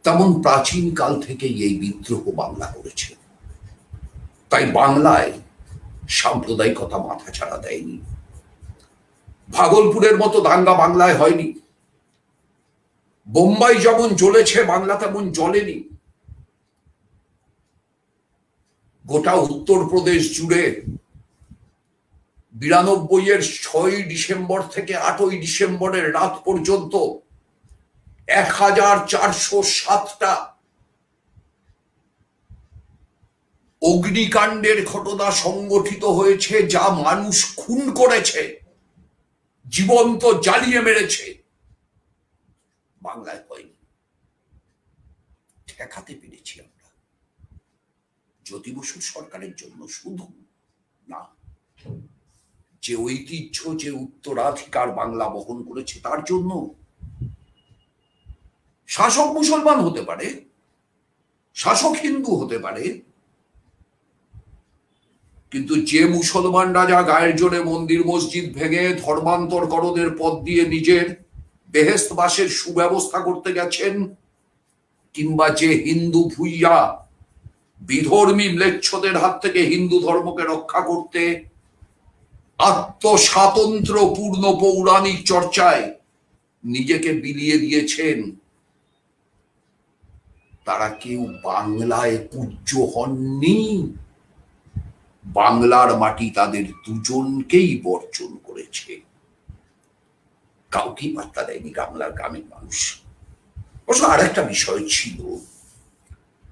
তেমন প্রাচীন কাল থেকেই এই বিদ্রোহ বাংলা করেছে। তাই বাংলায় সাম্প্রদায়িকতা মাথা ছাড়া দেয়নি। ভাগলপুরের মতো দাঙ্গা বাংলায় হয়নি। বোম্বাই যেমন জ্বলেছে, বাংলা তেমন জ্বলেনি। গোটা উত্তরপ্রদেশ জুড়ে 92-এর 6ই ডিসেম্বর থেকে 8ই ডিসেম্বরের রাত পর্যন্ত 1407টা অগ্নিকাণ্ডের ঘটনা সংগঠিত হয়েছে, যা মানুষ খুন করেছে, জীবন্ত জ্বালিয়ে মেরেছে। বাংলায় হয়নি। ঠেকাতে পেরেছি আমরা জ্যোতি বসুর সরকারের জন্য শুধু না, যে ঐতিহ্য, যে উত্তরাধিকার বাংলা বহন করেছে তার জন্য। শাসক মুসলমান হতে পারে, শাসক হিন্দু হতে পারে, কিন্তু যে মুসলমান রাজা গায়ের জোরে মন্দির মসজিদ ভেঙে ধর্মান্তরকরণের পথ দিয়ে নিজের বেহেশতবাসের সুব্যবস্থা করতে গেছেন, কিংবা যে হিন্দু ভুইয়া বিধর্মী ম্লেচ্ছদের হাত থেকে হিন্দু ধর্মকে রক্ষা করতে আত্মস্বাতন্ত্র পূর্ণ পৌরাণিক চর্চায় নিজেকে বিলিয়ে দিয়েছেন, তারা কেউ বাংলায় পূজ্য হননি। বাংলার মাটি তাদের দুজনকেই বর্জন করেছে। কাউকেই বার্তা দেয়নি বাংলার গ্রামের মানুষ। অবশ্য আর একটা বিষয় ছিল,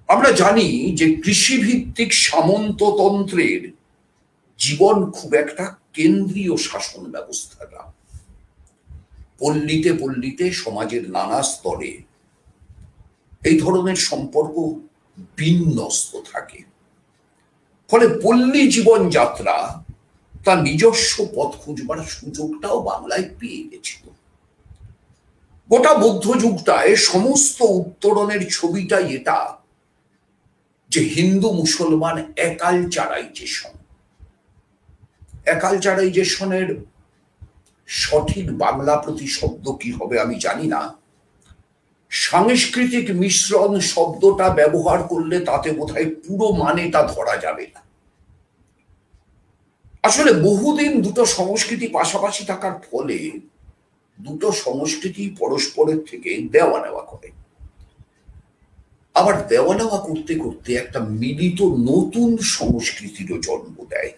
আমরা জানি যে কৃষিভিত্তিক সামন্ততন্ত্রের জীবন খুব একটা কেন্দ্রীয় শাসন ব্যবস্থা না। পল্লীতে পল্লীতে সমাজের নানা স্তরে এই ধরনের সম্পর্ক বিন্যস্ত থাকে। ফলে পল্লী জীবনযাত্রা তার নিজস্ব পথ খুঁজবার সুযোগটাও বাংলায় পেয়ে গেছিল। গোটা মধ্যযুগটায় সমস্ত উত্তরণের ছবিটাই এটা যে হিন্দু মুসলমান একালচারাইজেশনের সঠিক বাংলা প্রতিশব্দ কি হবে আমি জানি না। সাংস্কৃতিক মিশ্রণ শব্দটা ব্যবহার করলে তাতে বোধহয় পুরো মানেটা ধরা যাবে না। আসলে বহুদিন দুটো সংস্কৃতি পাশাপাশি থাকার ফলে দুটো সংস্কৃতি পরস্পরের থেকে দেওয়া নেওয়া করে, আবার দেওয়া নেওয়া করতে করতে একটা মিলিত নতুন সংস্কৃতিরও জন্ম দেয়।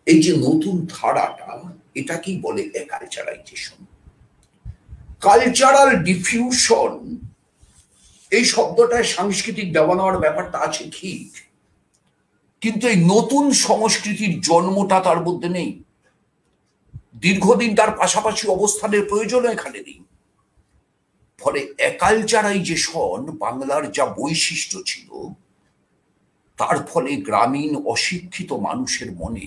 এই যে নতুন ধারাটা, এটাকেই বলে অ্যাকালচারাইজেশন। কালচারাল ডিফিউশন এই শব্দটায় সাংস্কৃতিক দেওয়া নেওয়ার ব্যাপারটা আছে ঠিক, কিন্তু এই নতুন সংস্কৃতির জন্মটা তার মধ্যে নেই। দীর্ঘদিন তার পাশাপাশি অবস্থানের প্রয়োজন এখানে নেই। ফলে অ্যাকালচারাইজেশন বাংলার যা বৈশিষ্ট্য ছিল, তার ফলে গ্রামীণ অশিক্ষিত মানুষের মনে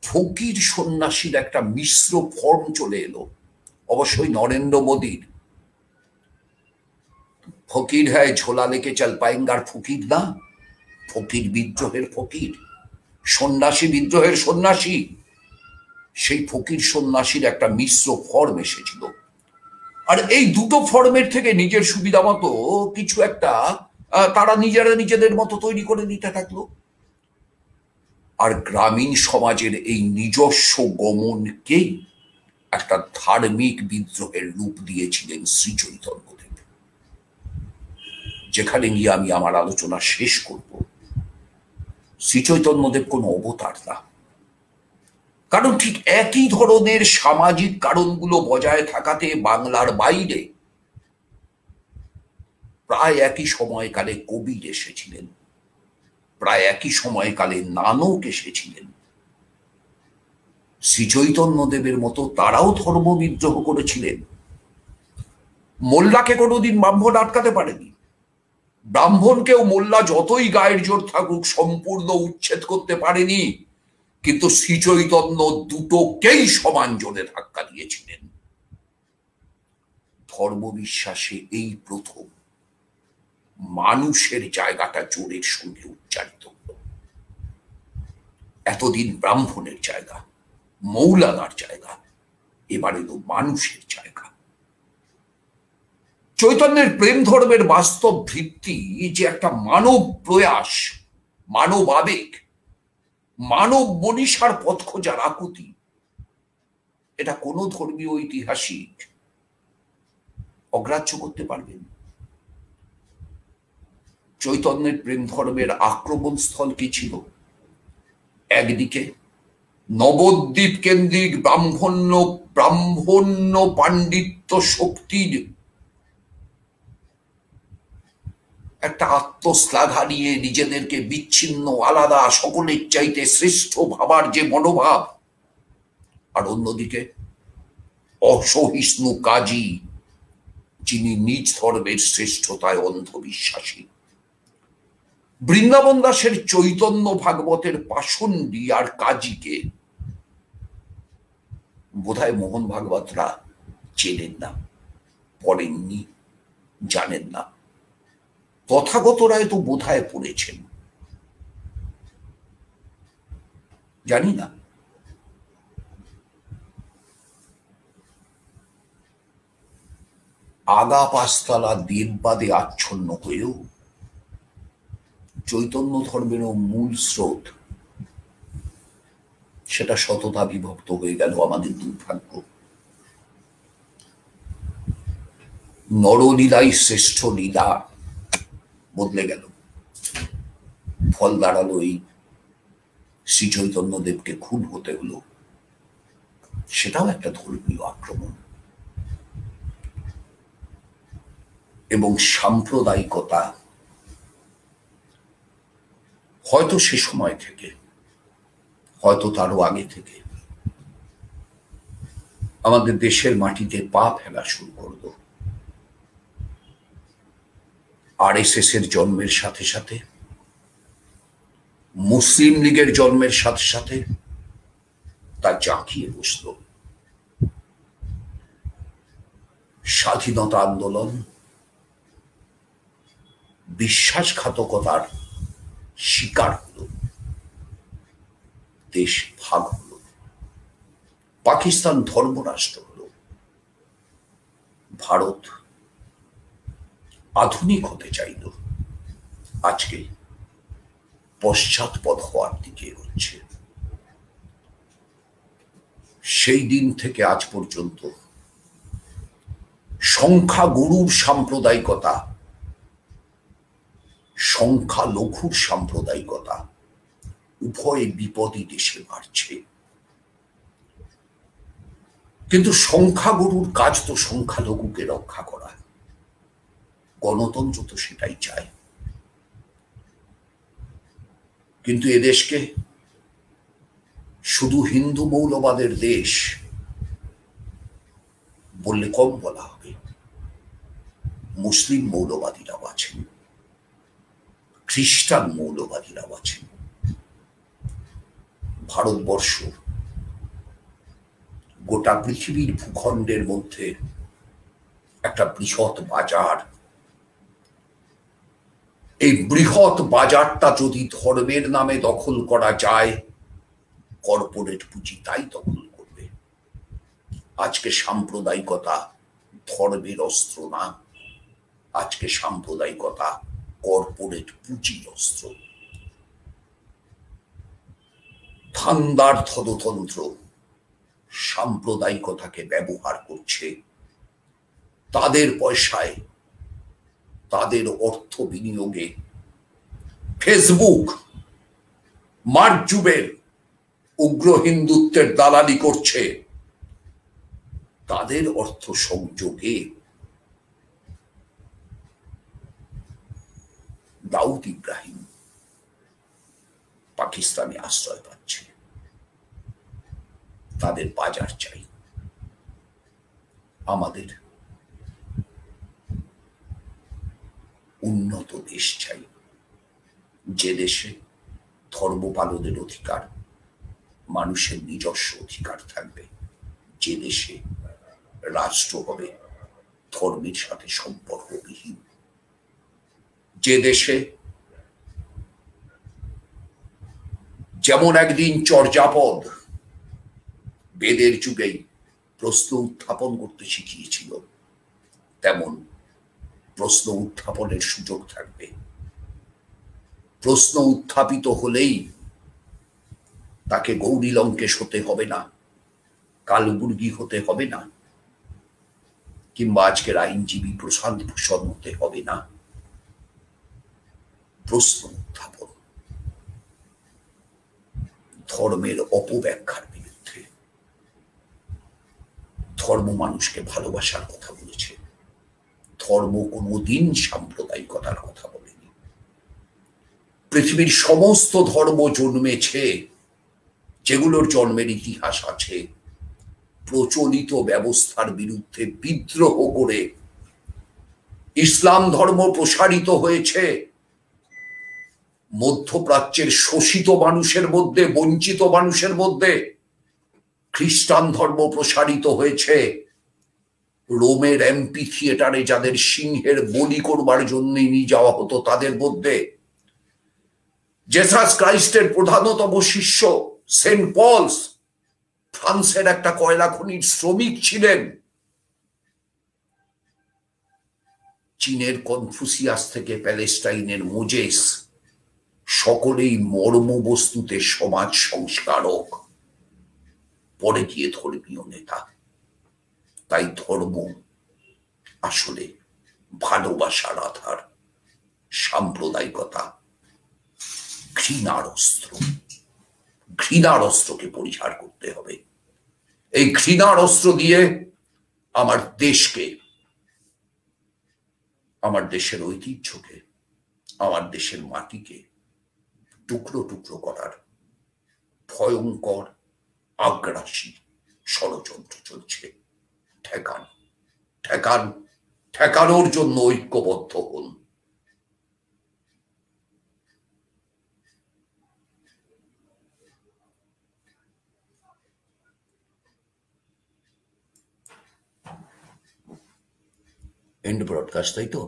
ফকির সন্ন্যাসীর একটা মিশ্র ফর্ম চলে এলো। অবশ্যই নরেন্দ্র মোদীর ফকির হ্যায় ঝোলা লেকে চল পায়েঙ্গার ফকির না, ফকির বিদ্রোহের ফকির, সন্ন্যাসী বিদ্রোহের সন্ন্যাসী। সেই ফকির সন্ন্যাসীর একটা মিশ্র ফর্ম এসেছিল, আর এই দুটো ফর্মের থেকে নিজের সুবিধা মতো কিছু একটা তারা নিজেদের মতো তৈরি করে নিতে থাকলো। আর গ্রামীণ সমাজের এই নিজস্ব গমনকেই একটা ধার্মিক বিদ্রোহের রূপ দিয়েছিলেন শ্রী চৈতন্যদেব, যেখানে গিয়ে আমি আমার আলোচনা শেষ করব। শ্রী চৈতন্যদেব কোনো অবতার না, কারণ ঠিক একই ধরনের সামাজিক কারণগুলো বজায় থাকাতে বাংলার বাইরে প্রায় একই সময়কালে কবির এসেছিলেন, প্রায় একই সময়কালে নানক এসেছিলেন। শ্রী চৈতন্যদেবের মতো তারাও ধর্ম বিদ্রোহ করেছিলেন। মোল্লাকে কোনোদিন ব্রাহ্মণ আটকাতে পারেনি, ব্রাহ্মণকেও মোল্লা যতই গায়ের জোর থাকুক সম্পূর্ণ উচ্ছেদ করতে পারেনি, কিন্তু শ্রী চৈতন্য দুটোকেই সমান জোরে ধাক্কা দিয়েছিলেন। ধর্মবিশ্বাসে এই প্রথম মানুষের জায়গাটা জোরের সঙ্গে উচ্চারিত হল। এতদিন ব্রাহ্মণের জায়গা, মৌলানার জায়গা, এবার এলো মানুষের জায়গা। চৈতন্যের প্রেম ধর্মের বাস্তব ভিত্তি যে একটা মানব প্রয়াস, মানব আবেগ, মানব মনীষার পথ খোঁজার আকুতি, এটা কোনো ধর্মীয় ঐতিহাসিক অগ্রাহ্য করতে পারবেন। চৈতন্যের প্রেম ধর্মের আক্রমণ স্থল কি ছিল? একদিকে নবদ্বীপ কেন্দ্রিক ব্রাহ্মণ্য পাণ্ডিত্য শক্তির একটা আত্মশ্লাঘা নিয়ে নিজেদেরকে বিচ্ছিন্ন, আলাদা, সকলের চাইতে শ্রেষ্ঠ ভাবার যে মনোভাব, আর অন্যদিকে অসহিষ্ণু কাজী, যিনি নিজ ধর্মের শ্রেষ্ঠতায় অন্ধবিশ্বাসী। বৃন্দাবন দাসের চৈতন্য ভাগবতের পাষণ্ডী আর কাজীকে বোধহয় মোহন ভাগবতরা চেনেন না, পড়েননি, জানেন না। তথাগত রায় তো বোধহয় পড়েছেন, জানি না। আগা পাঁচতলা দেববাদে আচ্ছন্ন হয়েও চৈতন্য ধর্মের মূল স্রোত, সেটা শততা বিভক্ত হয়ে গেল আমাদের দুর্ভাগ্য। নরলীলাই শ্রেষ্ঠ লীলা বদলে গেল, ফল দাঁড়ালো এই শ্রী চৈতন্যদেবকে খুন হতে হলো। সেটাও একটা ধর্মীয় আক্রমণ। এবং সাম্প্রদায়িকতা হয়তো সে সময় থেকে, হয়তো তারও আগে থেকে আমাদের দেশের মাটিতে পা ফেলা শুরু করল। আরএসএস এর জন্মের সাথে সাথে, মুসলিম লীগের জন্মের সাথে সাথে তা জাঁকিয়ে বসল। স্বাধীনতা আন্দোলন বিশ্বাসঘাতকতার শিকার হল, দেশ ভাগ হল, পাকিস্তান ধর্মরাষ্ট্র হল, ভারত আধুনিক হতে চাইল, আজকে পশ্চাৎপদ হওয়ার দিকে এগোচ্ছে। সেই দিন থেকে আজ পর্যন্ত সংখ্যাগুরুর সাম্প্রদায়িকতা, সংখ্যালঘুর সাম্প্রদায়িকতা উভয় বিপদই দেশে বাড়ছে। কিন্তু সংখ্যাগুরুর কাজ তো সংখ্যালঘুকে রক্ষা করা, গণতন্ত্র তো সেটাই চায়। কিন্তু এদেশকে শুধু হিন্দু মৌলবাদের দেশ বললে কম বলা হবে। মুসলিম মৌলবাদীরাও আছেন, খ্রিস্টান মৌলবাদীরাও আছেন। ভারতবর্ষ গোটা পৃথিবীর ভূখণ্ডের মধ্যে একটা বৃহৎ বাজার। এই বৃহৎ বাজারটা যদি ধর্মের নামে দখল করা যায়, কর্পোরেট পুঁজি তাই দখল করবে। আজকে সাম্প্রদায়িকতা ধর্মের অস্ত্র না, আজকে সাম্প্রদায়িকতা কর্পোরেট পুঁজির অস্ত্র। ধান্দার ধনতন্ত্র সাম্প্রদায়িকতাকে ব্যবহার করছে, তাদের পয়সায়, তাদের অর্থ বিনিয়োগে। ফেসবুক মার্ক জুবের উগ্র হিন্দুত্বের দালালি করছে, তাদের অর্থ সংযোগে। দাউদ ইব্রাহিম পাকিস্তানে আশ্রয় পাচ্ছে, তাদের বাজার চাই। আমাদের উন্নত দেশ চাই, যে দেশে ধর্ম পালনের অধিকার, মানুষের নিজস্ব অধিকার থাকবে, যে দেশে রাষ্ট্র হবে ধর্মের সাথে সম্পর্কবিহীন, যে দেশে যেমন একদিন চর্যাপদ বেদের যুগেই প্রশ্ন উত্থাপন করতে শিখিয়েছিল, তেমন প্রশ্ন উত্থাপনের সুযোগ থাকবে। প্রশ্ন উত্থাপিত হলেই তাকে গৌরী লঙ্কেশ হতে হবে না, কালবুর্গী হতে হবে না, কিংবা আজকের আইনজীবী প্রশান্ত ভূষণ হতে হবে না। প্রশ্ন উত্থাপন ধর্মের অপব্যাখ্যার বিরুদ্ধে। ধর্ম মানুষকে ভালোবাসার কথা বলেছে, ধর্ম কোনোদিন সাম্প্রদায়িকতার কথা বলেনি। পৃথিবীর সমস্ত ধর্ম জন্মেছে, যেগুলোর জন্মের ইতিহাস আছে, প্রচলিত ব্যবস্থার বিরুদ্ধে বিদ্রোহ করে। ইসলাম ধর্ম প্রসারিত হয়েছে মধ্যপ্রাচ্যের শোষিত মানুষের মধ্যে, বঞ্চিত মানুষের মধ্যে। খ্রিস্টান ধর্ম প্রসারিত হয়েছে রোমের এমপি থিয়েটারে যাদের সিংহের বলি করবার জন্য নিয়ে যাওয়া হতো তাদের মধ্যে। জেসাস ক্রাইস্টের প্রধানতম শিষ্য সেন্ট পলস ফ্রান্সের একটা কয়লা খনির শ্রমিক ছিলেন। চীনের কনফুসিয়াস থেকে প্যালেস্টাইনের মোজেস সকলেই মর্মবস্তুতে সমাজ সংস্কারক, পরে গিয়ে ধর্মীয় নেতা। তাই ধর্ম আসলে ভালোবাসার আধার, সাম্প্রদায়িকতা ঘৃণার অস্ত্র। ঘৃণার অস্ত্রকে পরিহার করতে হবে। এই ঘৃণার অস্ত্র দিয়ে আমার দেশকে, আমার দেশের ঐতিহ্যকে, আমার দেশের মাটিকে টুকরো টুকরো করার ভয়ঙ্কর আগ্রাসী ষড়যন্ত্র চলছে। ঠেকান, ঠেকান, ঠেকানোর জন্য ঐক্যবদ্ধ হন। এন্ড ব্রডকাস্ট, তাই তো?